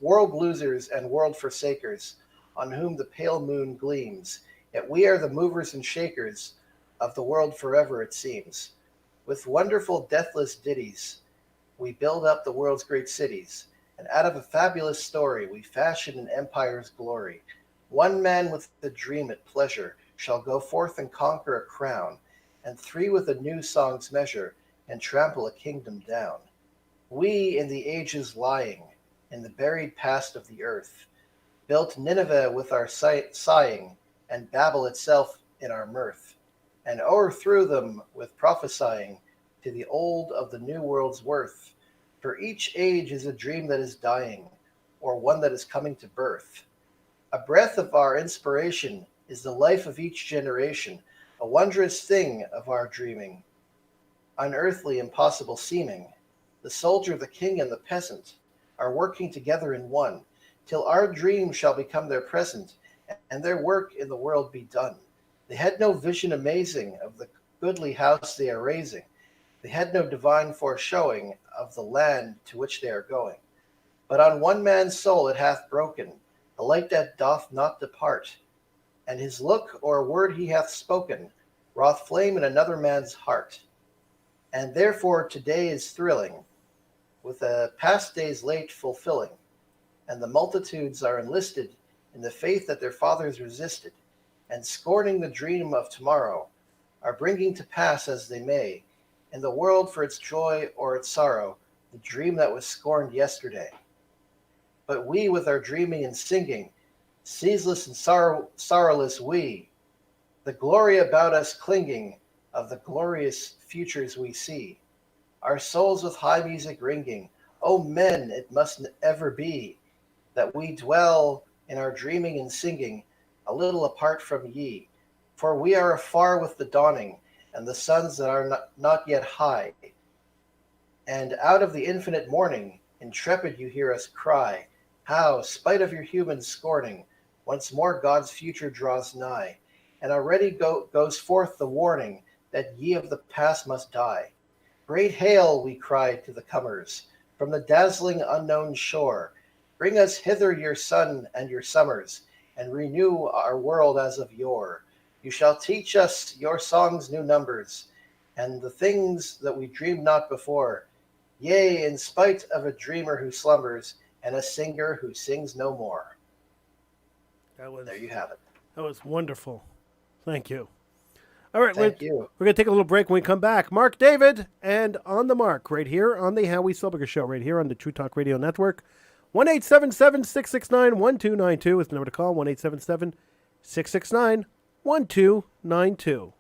and world forsakers, on whom the pale moon gleams. Yet we are the movers and shakers of the world forever, it seems. With wonderful deathless ditties, we build up the world's great cities, and out of a fabulous story we fashion an empire's glory. One man with a dream at pleasure shall go forth and conquer a crown, and three with a new song's measure and trample a kingdom down. We, in the ages lying, in the buried past of the earth, built Nineveh with our sighing, and Babel itself in our mirth, and o'erthrew them with prophesying to the old of the new world's worth. For each age is a dream that is dying, or one that is coming to birth. A breath of our inspiration is the life of each generation, a wondrous thing of our dreaming, unearthly, impossible seeming. The soldier, the king, and the peasant are working together in one, till our dream shall become their present, and their work in the world be done. They had no vision amazing of the goodly house they are raising. They had no divine foreshowing of the land to which they are going. But on one man's soul it hath broken, the light that doth not depart, and his look or word he hath spoken wrought flame in another man's heart. And therefore today is thrilling, with a past day's late fulfilling, and the multitudes are enlisted in the faith that their fathers resisted, and scorning the dream of tomorrow, are bringing to pass as they may, in the world for its joy or its sorrow, the dream that was scorned yesterday. But we with our dreaming and singing, ceaseless and sorrowless we, the glory about us clinging of the glorious futures we see, our souls with high music ringing, O men, it must ever be that we dwell in our dreaming and singing a little apart from ye, for we are afar with the dawning and the suns that are not yet high, and out of the infinite morning intrepid you hear us cry, how, spite of your human scorning, once more God's future draws nigh, and already goes forth the warning that ye of the past must die. Great hail, we cry to the comers, from the dazzling unknown shore. Bring us hither your sun and your summers, and renew our world as of yore. You shall teach us your song's new numbers, and the things that we dreamed not before. Yea, in spite of a dreamer who slumbers, and a singer who sings no more. There you have it. That was wonderful. Thank you. All right, Thank you. We're going to take a little break. When we come back, Mark David and On the Mark right here on the Howie Silbiger Show, right here on the True Talk Radio Network. 1-877-669-1292 is the number to call. 1-877-669-1292.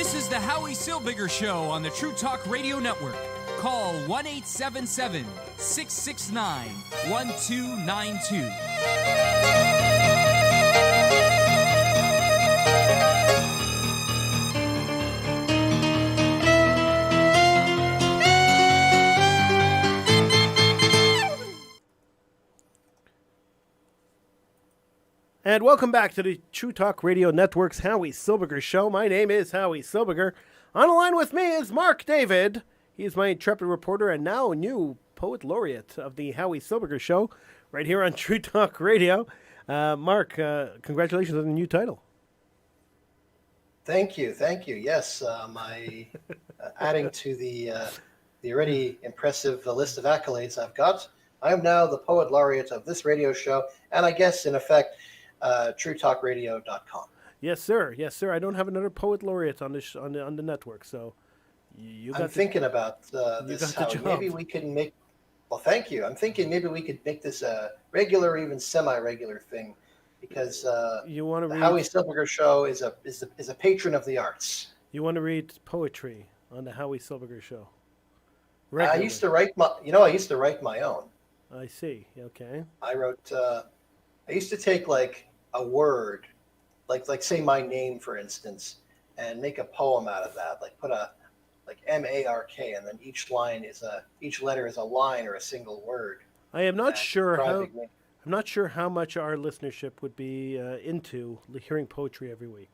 This is the Howie Silbiger Show on the True Talk Radio Network. Call 1-877-669-1292. And welcome back to the True Talk Radio Network's Howie Silbiger Show. My name is Howie Silbiger. On the line with me is Mark David. He is my intrepid reporter and now new poet laureate of the Howie Silbiger Show right here on True Talk Radio. Mark, congratulations on the new title. Thank you. Yes, adding to the already impressive list of accolades I've got, I am now the poet laureate of this radio show, and I guess in effect, TrueTalkRadio.com. Yes, sir. I don't have another poet laureate on this on the network, so I'm thinking about this. How maybe we can make. Well, thank you. I'm thinking maybe we could make this a regular, or even semi-regular thing, because you want to the read Howie Silbiger Show is a regular of the arts. You want to read poetry on the Howie Silbiger Show? I used to write my own. I see. Okay. I wrote. I used to take like a word, like say my name, for instance, and make a poem out of that. Like put like MARK, and then each letter is a line or a single word. I am not sure how. I'm not sure how much our listenership would be into hearing poetry every week.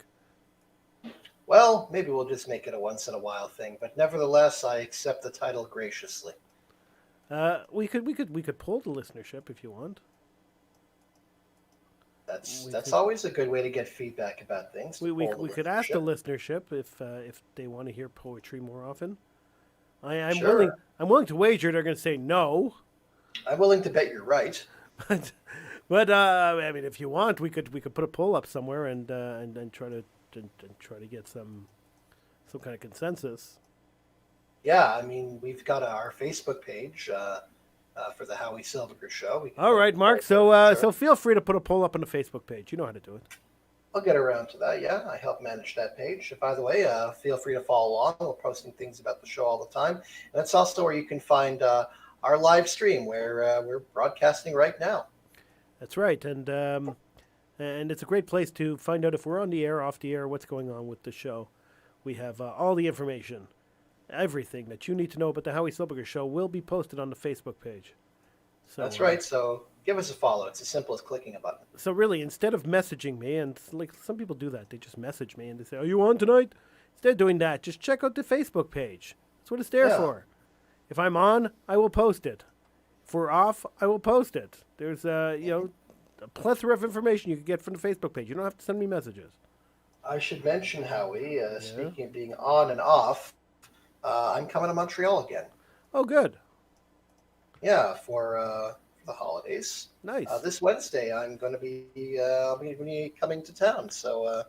Well, maybe we'll just make it a once in a while thing, but nevertheless, I accept the title graciously. We could poll the listenership if you want. That's always a good way to get feedback about things. We could ask the listenership if they want to hear poetry more often. I'm sure. willing to wager they're going to say no. I'm willing to bet you're right. but I mean, if you want, we could put a poll up somewhere and try to get some kind of consensus. Yeah, I mean, we've got our Facebook page for the Howie Silbiger Show. All right, Mark. So feel free to put a poll up on the Facebook page. You know how to do it. I'll get around to that. Yeah, I help manage that page. By the way, feel free to follow along. We're posting things about the show all the time, and that's also where you can find our live stream, where we're broadcasting right now. That's right, and it's a great place to find out if we're on the air, off the air, what's going on with the show. We have all the information. Everything that you need to know about the Howie Silbiger Show will be posted on the Facebook page. So, that's right. So give us a follow. It's as simple as clicking a button. So really, instead of messaging me, and like some people do that, they just message me and they say, "Are you on tonight?" Instead of doing that, just check out the Facebook page. That's what it's there for. If I'm on, I will post it. If we're off, I will post it. There's a plethora of information you can get from the Facebook page. You don't have to send me messages. I should mention, Howie, speaking of being on and off, I'm coming to Montreal again. Oh, good. Yeah, for the holidays. Nice. This Wednesday, I'm going to be coming to town, so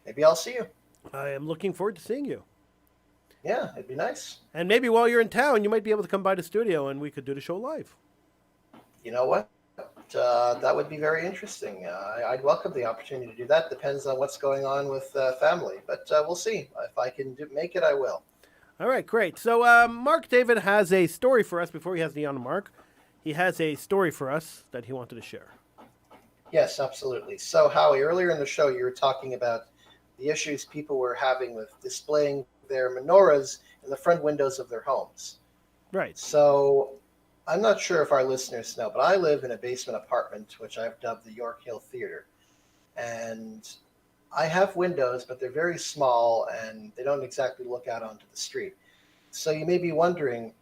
maybe I'll see you. I am looking forward to seeing you. Yeah, it'd be nice. And maybe while you're in town, you might be able to come by the studio and we could do the show live. You know what? That would be very interesting. I'd welcome the opportunity to do that. Depends on what's going on with family, but we'll see. If I can make it, I will. All right, great. So Mark David has a story for us before he has the on Mark. He has a story for us that he wanted to share. Yes, absolutely. So, Howie, earlier in the show, you were talking about the issues people were having with displaying their menorahs in the front windows of their homes. Right. So, I'm not sure if our listeners know, but I live in a basement apartment, which I've dubbed the York Hill Theater. And I have windows, but they're very small and they don't exactly look out onto the street. So you may be wondering,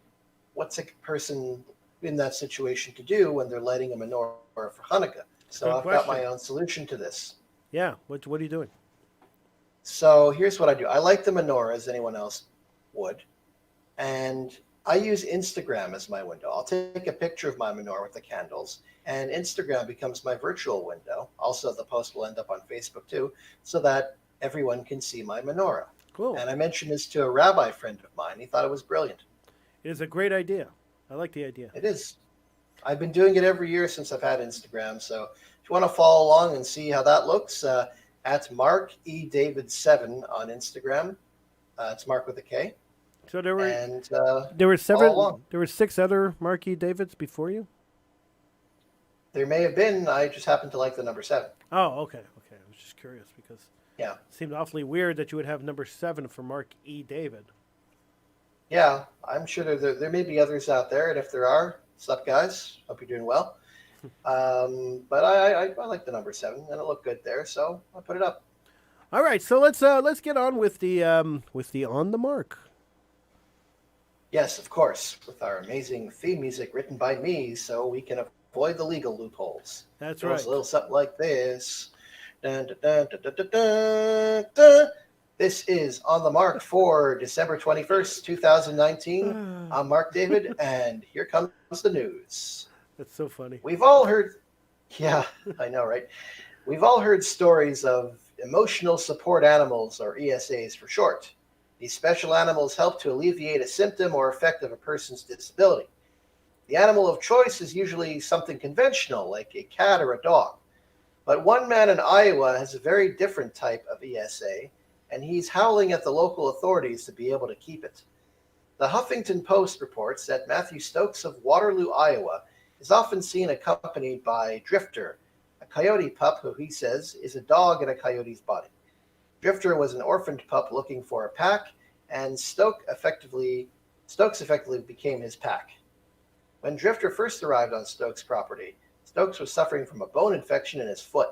what's a person in that situation to do when they're lighting a menorah for Hanukkah? So I've got my own solution to this. Yeah, what are you doing? So here's what I do. I light the menorah as anyone else would, and I use Instagram as my window. I'll take a picture of my menorah with the candles, and Instagram becomes my virtual window. Also, the post will end up on Facebook too, so that everyone can see my menorah. Cool. And I mentioned this to a rabbi friend of mine. He thought it was brilliant. It is a great idea. I like the idea. It is. I've been doing it every year since I've had Instagram. So if you want to follow along and see how that looks, at Mark E. David 7 on Instagram, It's Mark with a K. So there were And there were all along. there were 6 other Mark E. Davids before you. There may have been. I just happen to like the number 7. Oh, okay. I was just curious because Yeah. it seemed awfully weird that you would have number 7 for Mark E. David. Yeah, I'm sure there may be others out there, and if there are, what's up, guys? Hope you're doing well. But I like the number 7, and it looked good there, so I put it up. All right, so let's get on with the On the Mark. Yes, of course, with our amazing theme music written by me, so we can avoid the legal loopholes. That's It goes right. a little something like this. Dun, dun, dun, dun, dun, dun, dun. This is On the Mark for December 21st, 2019. I'm Mark David, and here comes the news. That's so funny. We've all heard, yeah, I know, right? We've all heard stories of emotional support animals, or ESAs for short. These special animals help to alleviate a symptom or effect of a person's disability. The animal of choice is usually something conventional, like a cat or a dog. But one man in Iowa has a very different type of ESA, and he's howling at the local authorities to be able to keep it. The Huffington Post reports that Matthew Stokes of Waterloo, Iowa, is often seen accompanied by Drifter, a coyote pup who he says is a dog in a coyote's body. Drifter was an orphaned pup looking for a pack, and Stokes effectively became his pack. When Drifter first arrived on Stokes' property, Stokes was suffering from a bone infection in his foot.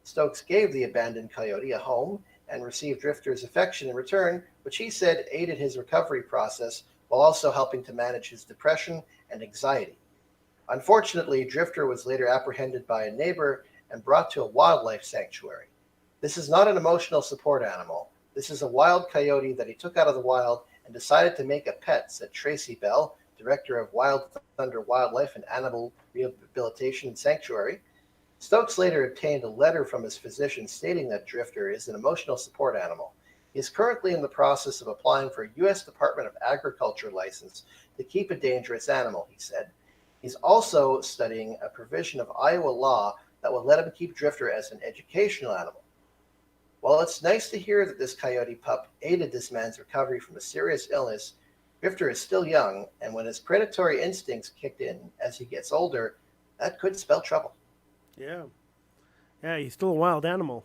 Stokes gave the abandoned coyote a home and received Drifter's affection in return, which he said aided his recovery process while also helping to manage his depression and anxiety. Unfortunately, Drifter was later apprehended by a neighbor and brought to a wildlife sanctuary. This is not an emotional support animal. This is a wild coyote that he took out of the wild and decided to make a pet, said Tracy Bell, director of Wild Thunder Wildlife and Animal Rehabilitation Sanctuary. Stokes later obtained a letter from his physician stating that Drifter is an emotional support animal. He is currently in the process of applying for a U.S. Department of Agriculture license to keep a dangerous animal, he said. He's also studying a provision of Iowa law that will let him keep Drifter as an educational animal. While it's nice to hear that this coyote pup aided this man's recovery from a serious illness, Drifter is still young, and when his predatory instincts kicked in as he gets older, that could spell trouble. Yeah, he's still a wild animal.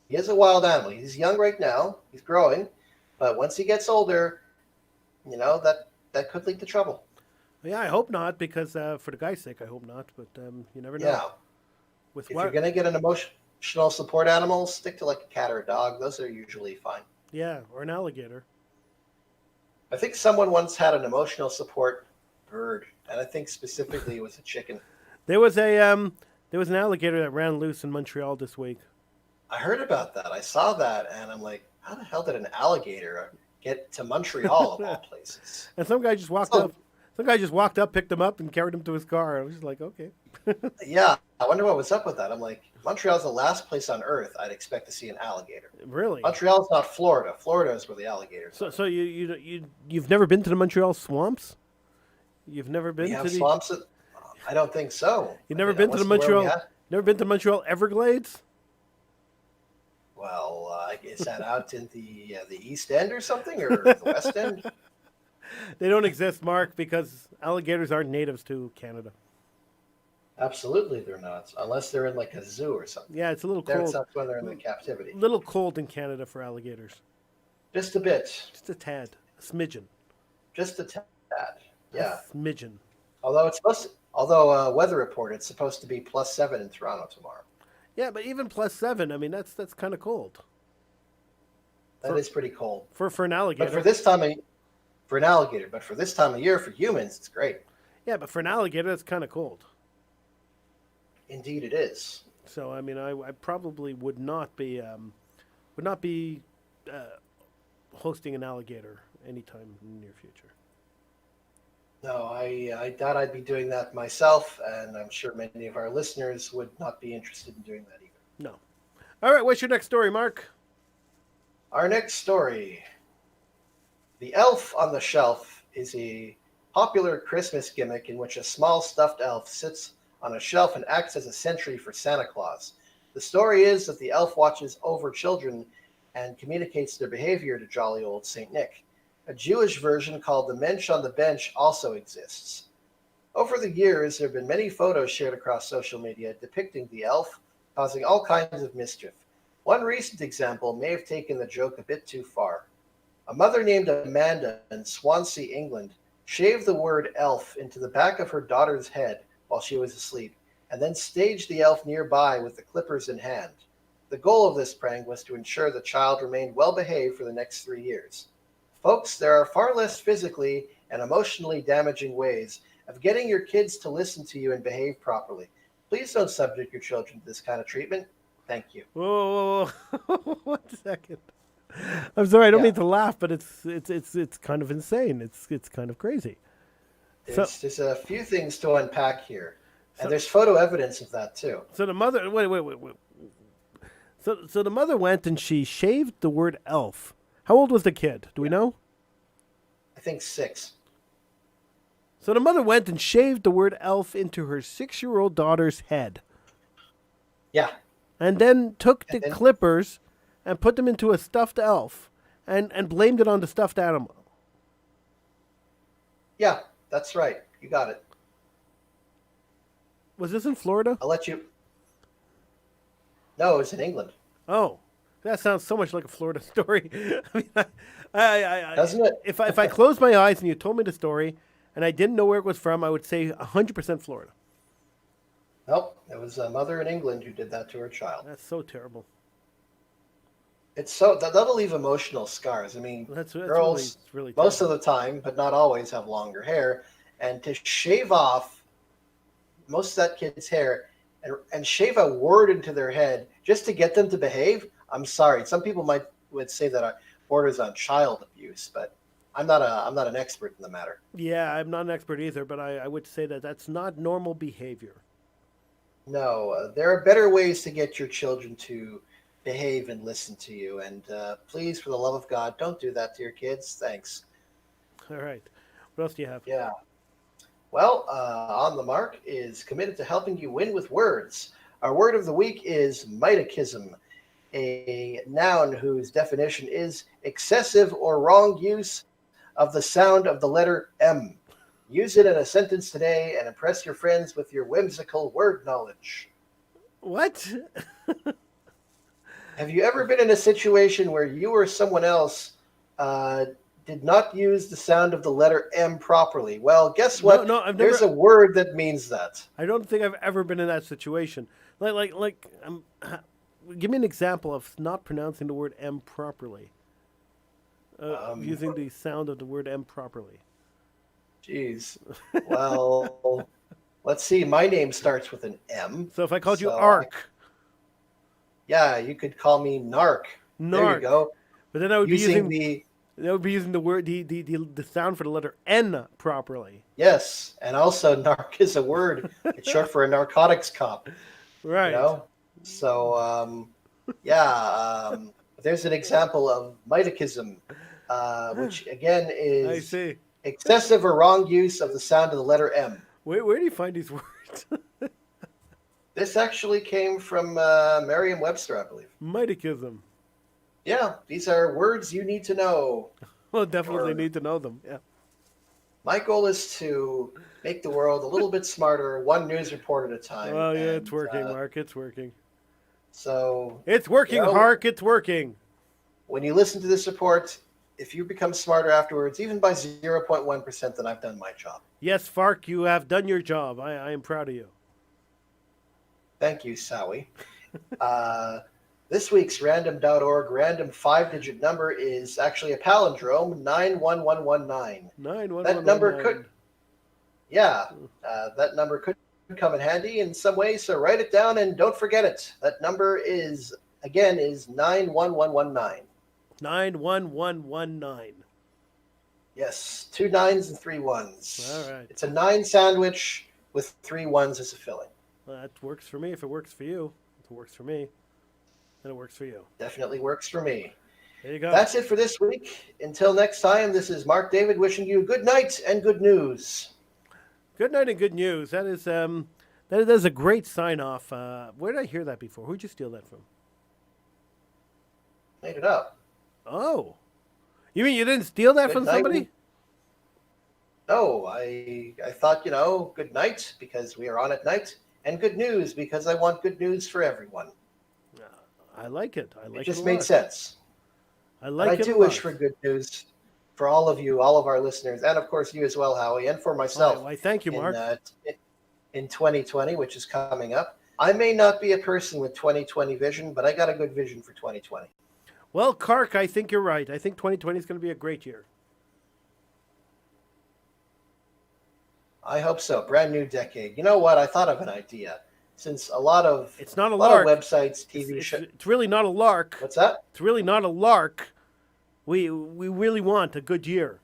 He is a wild animal. He's young right now. He's growing, but once he gets older, that could lead to trouble. Yeah, I hope not, because for the guy's sake, I hope not. But you never know. Yeah. If you're going to get an emotional support animal, stick to like a cat or a dog. Those are usually fine. Yeah, or an alligator. I think someone once had an emotional support bird, and I think specifically it was a chicken. There was an alligator that ran loose in Montreal this week. I heard about that. I saw that, and I'm like, how the hell did an alligator get to Montreal of all places? And some guy just walked up. Some guy just walked up, picked him up, and carried him to his car. I was just like, okay. Yeah, I wonder what was up with that. I'm like, Montreal's the last place on Earth I'd expect to see an alligator. Really? Montreal's not Florida. Florida is where the alligators are. So you've never been to the Montreal swamps? You've never been to the swamps? I don't think so. You've never been to the Montreal? Never been to Montreal Everglades? Well, is that out in the East End or something, or the West End? They don't exist, Mark, because alligators aren't natives to Canada. Absolutely, they're not, unless they're in like a zoo or something. Yeah, it's a little cold. That's when they're in the captivity. A little cold in Canada for alligators. Just a bit. Just a tad, a smidgen. Just a tad. Yeah. A smidgen. Although weather report, it's supposed to be +7 in Toronto tomorrow. Yeah, but even +7, I mean that's kind of cold. That is pretty cold for an alligator. But for this time of year, for humans, it's great. Yeah, but for an alligator, it's kind of cold. Indeed, it is. So I mean, I probably would not be hosting an alligator anytime in the near future. No, I doubt I'd be doing that myself, and I'm sure many of our listeners would not be interested in doing that either. No. All right, what's your next story, Mark? Our next story. The elf on the shelf is a popular Christmas gimmick in which a small stuffed elf sits on a shelf and acts as a sentry for Santa Claus. The story is that the elf watches over children and communicates their behavior to jolly old St. Nick. A Jewish version called the Mensch on the Bench also exists. Over the years, there have been many photos shared across social media depicting the elf causing all kinds of mischief. One recent example may have taken the joke a bit too far. A mother named Amanda in Swansea, England, shaved the word elf into the back of her daughter's head while she was asleep, and then staged the elf nearby with the clippers in hand. The goal of this prank was to ensure the child remained well behaved for the next 3 years. Folks, there are far less physically and emotionally damaging ways of getting your kids to listen to you and behave properly. Please don't subject your children to this kind of treatment. Thank you. Whoa, whoa, whoa. 1 second. I'm sorry, I don't mean to laugh, but it's kind of insane. It's kind of crazy. There's a few things to unpack here, and there's photo evidence of that too. So the mother, wait. So the mother went and she shaved the word elf. How old was the kid? Do we know? I think 6. So the mother went and shaved the word elf into her 6-year-old daughter's head. Yeah. And then took the clippers and put them into a stuffed elf and blamed it on the stuffed animal. Yeah, that's right. You got it. Was this in Florida? I'll let you. No, it was in England. Oh, that sounds so much like a Florida story. I mean, Doesn't it? If I closed my eyes and you told me the story and I didn't know where it was from, I would say 100% Florida. Nope, it was a mother in England who did that to her child. That's so terrible. It's so that'll leave emotional scars. I mean, That's girls really most of the time, but not always, have longer hair, and to shave off most of that kid's hair and shave a word into their head just to get them to behave. I'm sorry. Some people would say that borders on child abuse, but I'm not an expert in the matter. Yeah, I'm not an expert either, but I would say that that's not normal behavior. No, there are better ways to get your children to behave and listen to you. And please, for the love of God, don't do that to your kids. Thanks. All right. What else do you have? Yeah. Well, On the Mark is committed to helping you win with words. Our word of the week is mitachism, a noun whose definition is excessive or wrong use of the sound of the letter M. Use it in a sentence today and impress your friends with your whimsical word knowledge. What? Have you ever been in a situation where you or someone else did not use the sound of the letter M properly? Well, guess what? No, There's a word that means that. I don't think I've ever been in that situation. Give me an example of not pronouncing the word M properly. Using the sound of the word M properly. Jeez. Well, let's see. My name starts with an M. So if I called you Ark. Yeah, you could call me Narc. There you go. But then I would be using the word the sound for the letter N properly. Yes, and also narc is a word. It's short for a narcotics cop. Right. You know? So there's an example of mitachism, which again is I see. Excessive or wrong use of the sound of the letter M. Where do you find these words? This actually came from Merriam-Webster, I believe. Mitachism. Yeah, these are words you need to know. Well, definitely need to know them. Yeah. My goal is to make the world a little bit smarter, one news report at a time. Well, yeah, it's working, Mark. It's working. So it's working, Hark. It's working. When you listen to this report, if you become smarter afterwards, even by 0.1%, then I've done my job. Yes, Fark, you have done your job. I am proud of you. Thank you, Sowie. This week's random.org random 5-digit number is actually a palindrome, 91119. 91119. That number could, that number could come in handy in some way, so write it down and don't forget it. That number is 91119. 91119. Yes, 2 9s and 3 1s. All right. It's a 9 sandwich with 3 1s as a filling. Well, that works for me if it works for you. If it works for me, then it works for you. Definitely works for me. There you go. That's it for this week. Until next time, this is Mark David wishing you good night and good news. Good night and good news. That is that is a great sign off. Where did I hear that before? Who'd you steal that from? Made it up. Oh. You mean you didn't steal that Good from night. somebody? No, I thought, good night because we are on at night, and good news because I want good news for everyone. I like it. I like It just a made lot. sense. I And like I it do a wish lot. for good news for all of you, all of our listeners, and of course you as well, Howie, and for myself. Why, thank you, Mark. In 2020, which is coming up. I may not be a person with 2020 vision, but I got a good vision for 2020. Well, Kark, I think you're right. I think 2020 is going to be a great year. I hope so. Brand new decade. You know what? I thought of an idea. Since a lot of It's not a lot lark. of websites, TV shows. It's really not a lark. What's that? It's really not a lark. We really want a good year.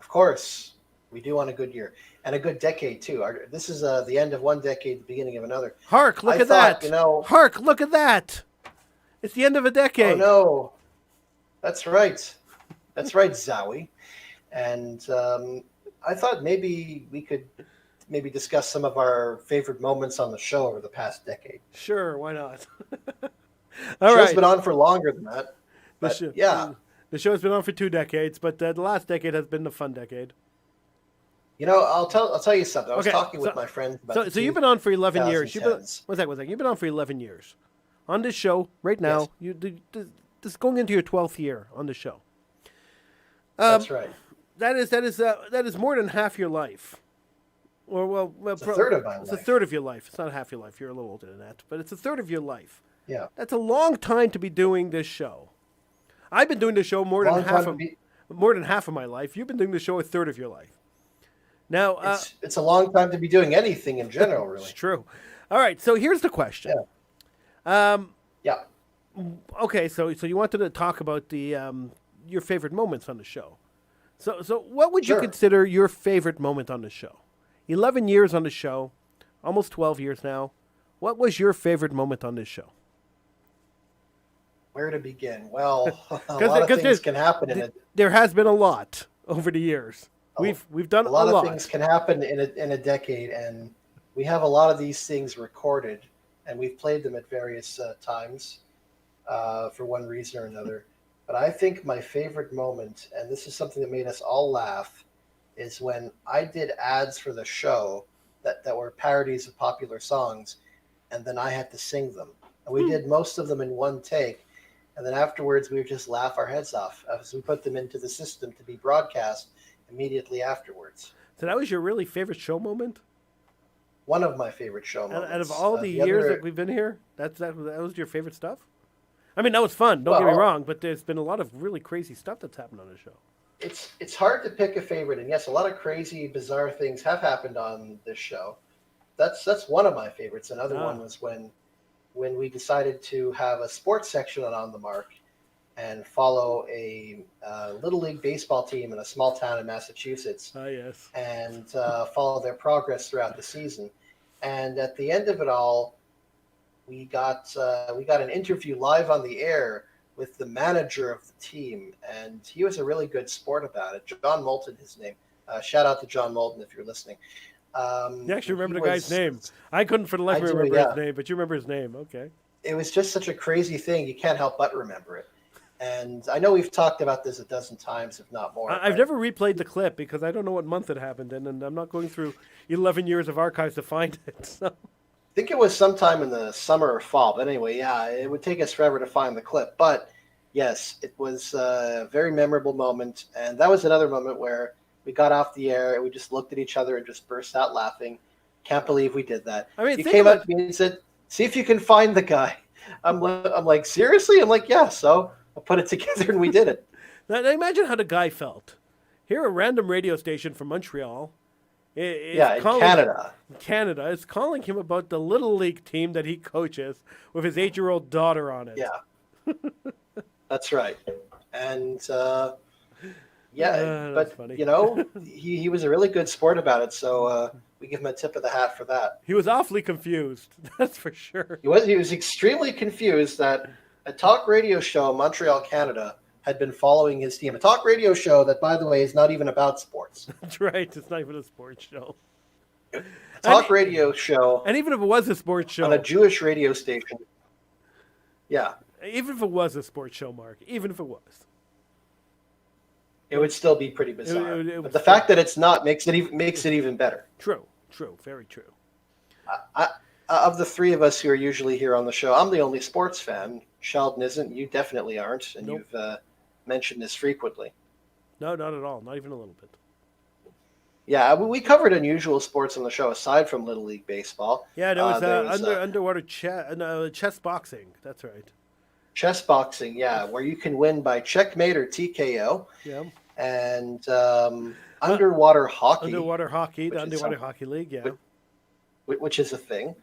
Of course, we do want a good year and a good decade too. This is the end of one decade, the beginning of another. Hark, look I at thought, that. Hark, look at that. It's the end of a Oh decade. no, that's right. That's right, Zowie. And I thought maybe we could discuss some of our favorite moments on the show over the past decade. Sure, why not? All right. Show's been on for longer than that. But yeah. The show's been on for 2 decades, but the last decade has been the fun decade. I'll tell you something. I was talking with my friends about So you've been on for 11 years. One sec. You've been on for 11 years. On this show, right now, this is going into your 12th year on the show. That's right. That is more than half your life. Or it's a third of my life. It's a third of your life. It's not half your life. You're a little older than that, but it's a third of your life. Yeah. That's a long time to be doing this show. I've been doing this show more than half of my life. You've been doing the show a third of your life. Now, it's a long time to be doing anything in general, really. It's true. All right, so here's the question. Yeah. Okay, so you wanted to talk about the your favorite moments on the show. So what would you consider your favorite moment on the show? 11 years on the show, almost 12 years now. What was your favorite moment on this show? Where to begin? Well, a lot of things can happen in it. There has been a lot over the years. We've done a lot. A lot of things can happen in a decade, and we have a lot of these things recorded, and we've played them at various times for one reason or another. But I think my favorite moment, and this is something that made us all laugh, is when I did ads for the show that were parodies of popular songs, and then I had to sing them. And we did most of them in one take. And then afterwards, we would just laugh our heads off as we put them into the system to be broadcast immediately afterwards. So that was your really favorite show moment? One of my favorite show moments. Out of all the years that we've been here, that was your favorite stuff? I mean, that was fun. Don't get me wrong, but there's been a lot of really crazy stuff that's happened on the show. It's hard to pick a favorite, and yes, a lot of crazy, bizarre things have happened on this show. That's one of my favorites. Another one was when we decided to have a sports section on the Mark and follow a Little League baseball team in a small town in Massachusetts. Yes. And follow their progress throughout the season. And at the end of it all, we got an interview live on the air with the manager of the team, and he was a really good sport about it. John Moulton, his name. Shout out to John Moulton if you're listening. You actually remember the guy's name. I couldn't for the life of me remember his name, but you remember his name. Okay. It was just such a crazy thing. You can't help but remember it. And I know we've talked about this a dozen times, if not more. I've never replayed the clip because I don't know what month it happened in, and I'm not going through 11 years of archives to find it. So. I think it was sometime in the summer or fall. But anyway, yeah, it would take us forever to find the clip. But yes, it was a very memorable moment. And that was another moment where we got off the air and we just looked at each other and just burst out laughing. Can't believe we did that. I mean, you came up to me and said, "See if you can find the guy." I'm like, seriously? I'm like, yeah. So I put it together and we did it. Now imagine how the guy felt. Here, a random radio station from Montreal. In Canada. Canada is calling him about the Little League team that he coaches with his 8-year-old daughter on it. Yeah. That's right. And that's funny. He was a really good sport about it, so we give him a tip of the hat for that. He was awfully confused, that's for sure. He was extremely confused that a talk radio show in Montreal, Canada, had been following his team. A talk radio show that, by the way, is not even about sports. That's right. It's not even a sports show. A talk radio show. And even if it was a sports show. On a Jewish radio station. Yeah. Even if it was a sports show, Mark, even if it was. It would still be pretty bizarre. It but the fact that it's not makes it even better. True, very true. Of the three of us who are usually here on the show, I'm the only sports fan. Sheldon isn't. You definitely aren't, and Nope. you've mentioned this frequently. No, not at all. Not even a little bit. Yeah, we covered unusual sports on the show aside from Little League baseball. Yeah, there was underwater chess boxing. That's right. Chess boxing, yeah, where you can win by checkmate or TKO. Yeah. And underwater hockey. Underwater hockey, the Underwater Hockey League, yeah. Which is a thing.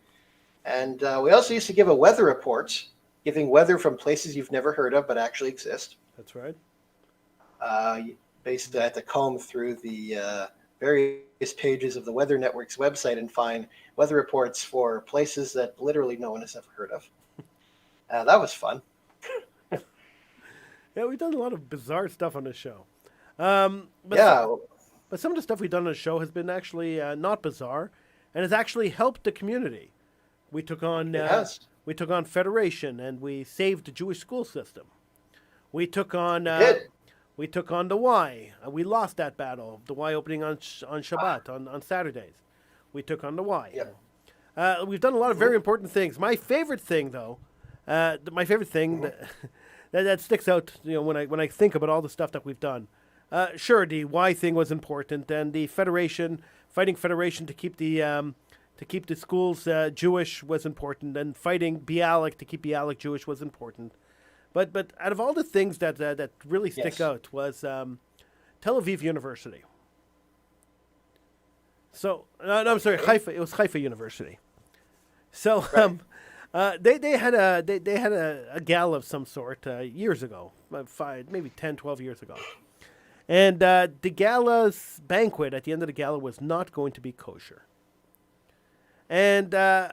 And we also used to give a weather report, giving weather from places you've never heard of but actually exist. That's right. Basically, I had to comb through the various pages of the Weather Network's website and find weather reports for places that literally no one has ever heard of. That was fun. Yeah, we've done a lot of bizarre stuff on this show. But some of the stuff we've done on the show has been actually not bizarre, and has actually helped the community. We took on Federation, and we saved the Jewish school system. We took on the Y. We lost that battle. The Y opening on Shabbat on Saturdays. We took on the Y. Yep. We've done a lot of very important things. My favorite thing, though, that sticks out, when I think about all the stuff that we've done. Sure, the Y thing was important, and the fighting Federation to keep the schools Jewish was important, and fighting Bialik to keep Bialik Jewish was important. But out of all the things that really stick out was Tel Aviv University. So no, I'm sorry, Haifa. It was Haifa University. So they had a gala of some sort years ago, maybe 10, 12 years ago. And the gala's banquet, at the end of the gala, was not going to be kosher. And our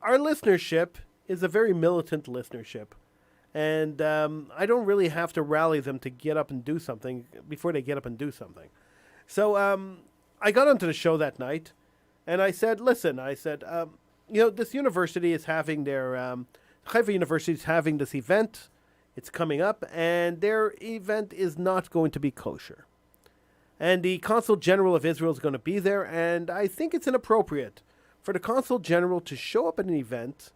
listenership is a very militant listenership. And I don't really have to rally them to get up and do something before they get up and do something. So I got onto the show that night, and I said, listen, this university is having Haifa University is having this event. It's coming up, and their event is not going to be kosher. And the Consul General of Israel is going to be there, and I think it's inappropriate for the Consul General to show up at an event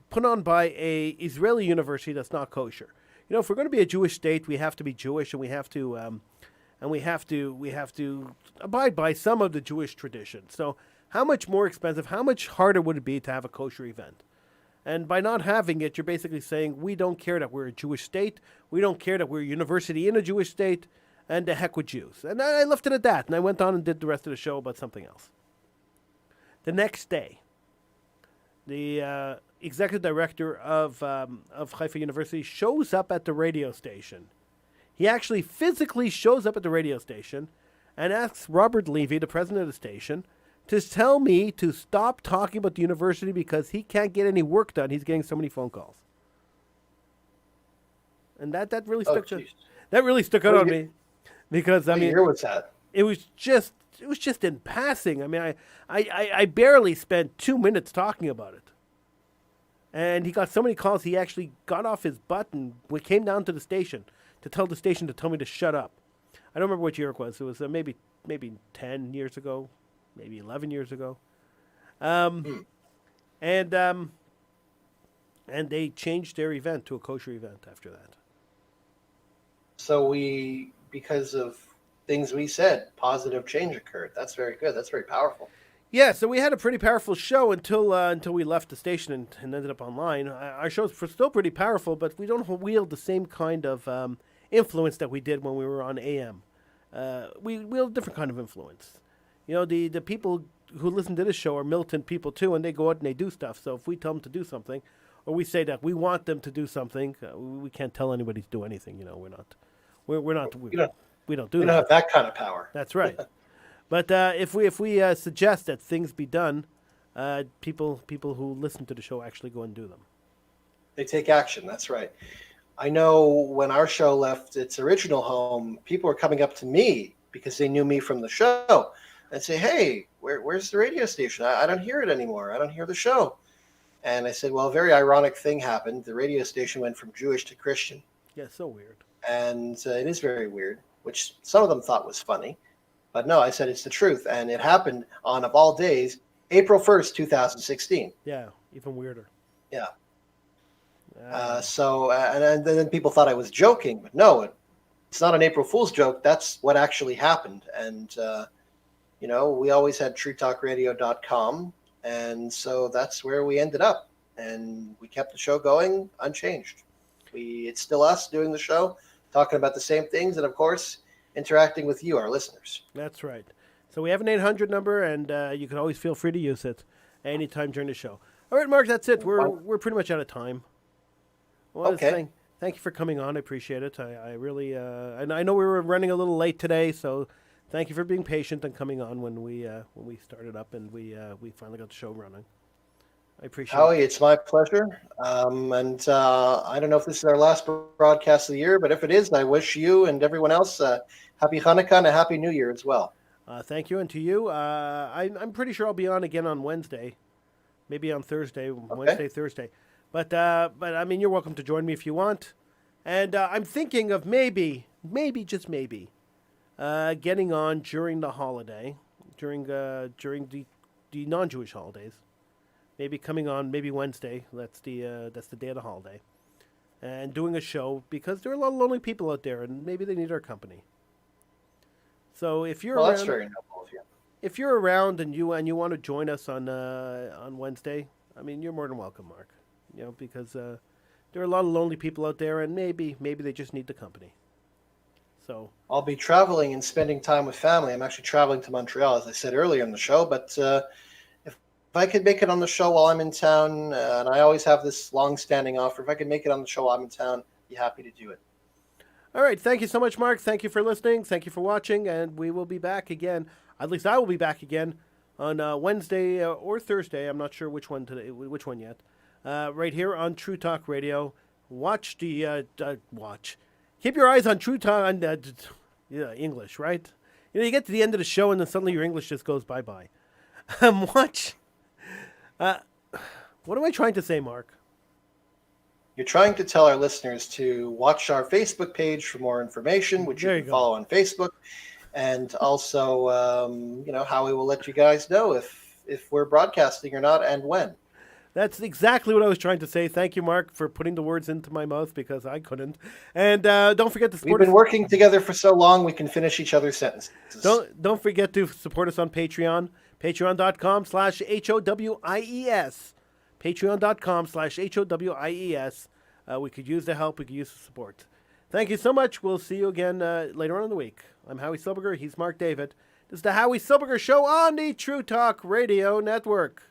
put on by a Israeli university that's not kosher. If we're going to be a Jewish state, we have to be Jewish, and we have to abide by some of the Jewish traditions. So how much more expensive, how much harder would it be to have a kosher event? And by not having it, you're basically saying, we don't care that we're a Jewish state, we don't care that we're a university in a Jewish state, and the heck with Jews. And I left it at that, and I went on and did the rest of the show about something else. The next day, the executive director of Haifa University shows up at the radio station. He actually physically shows up at the radio station and asks Robert Levy, the president of the station, to tell me to stop talking about the university because he can't get any work done. He's getting so many phone calls. And that really stuck out on me, because year was that? It was just in passing. I mean, I barely spent 2 minutes talking about it. And he got so many calls, he actually got off his butt and came down to the station to tell the station to tell me to shut up. I don't remember what year it was. It was maybe 10 years ago, maybe 11 years ago. And they changed their event to a kosher event after that. So because of things we said, positive change occurred. That's very good. That's very powerful. Yeah, so we had a pretty powerful show until we left the station and ended up online. Our show's still pretty powerful, but we don't wield the same kind of influence that we did when we were on AM. We wield a different kind of influence. The people who listen to this show are militant people too, and they go out and they do stuff. So if we tell them to do something, or we say that we want them to do something, we can't tell anybody to do anything. We don't have that kind of power. That's right. But if we suggest that things be done, people who listen to the show actually go and do them. They take action. That's right. I know when our show left its original home, people were coming up to me because they knew me from the show and say, "Hey, where's the radio station? I don't hear it anymore. I don't hear the show." And I said, well, a very ironic thing happened. The radio station went from Jewish to Christian. Yeah, so weird. And it is very weird, which some of them thought was funny. But no, I said it's the truth. And it happened on, of all days, April 1st, 2016. Yeah, even weirder. Yeah. And then people thought I was joking. But no, it's not an April Fool's joke. That's what actually happened. And, we always had TrueTalkRadio.com. And so that's where we ended up. And we kept the show going unchanged. It's still us doing the show, talking about the same things, and of course, interacting with you, our listeners. That's right. So we have an 800 number, and you can always feel free to use it anytime during the show. All right, Mark, that's it. We're pretty much out of time. Well, okay. Thank you for coming on. I appreciate it. I really, and I know we were running a little late today, so thank you for being patient and coming on when we started up and we finally got the show running. I appreciate Howie, it's my pleasure. I don't know if this is our last broadcast of the year, but if it is, I wish you and everyone else happy Hanukkah and a happy New Year as well. Thank you, and to you. I'm pretty sure I'll be on again on Wednesday, maybe on Thursday, Wednesday, Thursday. But I mean, you're welcome to join me if you want. And I'm thinking of maybe, just maybe, getting on during the holiday, during the non-Jewish holidays. Maybe coming on maybe Wednesday. That's the day of the holiday, and doing a show because there are a lot of lonely people out there, and maybe they need our company. So if you're around, that's very noble of you. If you're around and you want to join us on Wednesday, I mean, you're more than welcome, Mark. Because there are a lot of lonely people out there, and maybe they just need the company. So I'll be traveling and spending time with family. I'm actually traveling to Montreal, as I said earlier in the show, but. If I could make it on the show while I'm in town, and I always have this long-standing offer, if I could make it on the show while I'm in town, I'd be happy to do it. All right. Thank you so much, Mark. Thank you for listening. Thank you for watching, and we will be back again. At least I will be back again on Wednesday or Thursday. I'm not sure which one yet. Right here on True Talk Radio. Watch. Keep your eyes on True Talk on English, right? You get to the end of the show, and then suddenly your English just goes bye-bye. Watch. What am I trying to say, Mark? You're trying to tell our listeners to watch our Facebook page for more information, which you can follow on Facebook. And also, Howie will let you guys know if we're broadcasting or not and when. That's exactly what I was trying to say. Thank you, Mark, for putting the words into my mouth because I couldn't. And don't forget to support us. We've been working together for so long, we can finish each other's sentences. Don't forget to support us on Patreon. Patreon.com/HOWIES. Patreon.com/HOWIES. We could use the help. We could use the support. Thank you so much. We'll see you again later on in the week. I'm Howie Silbiger. He's Mark David. This is the Howie Silbiger Show on the True Talk Radio Network.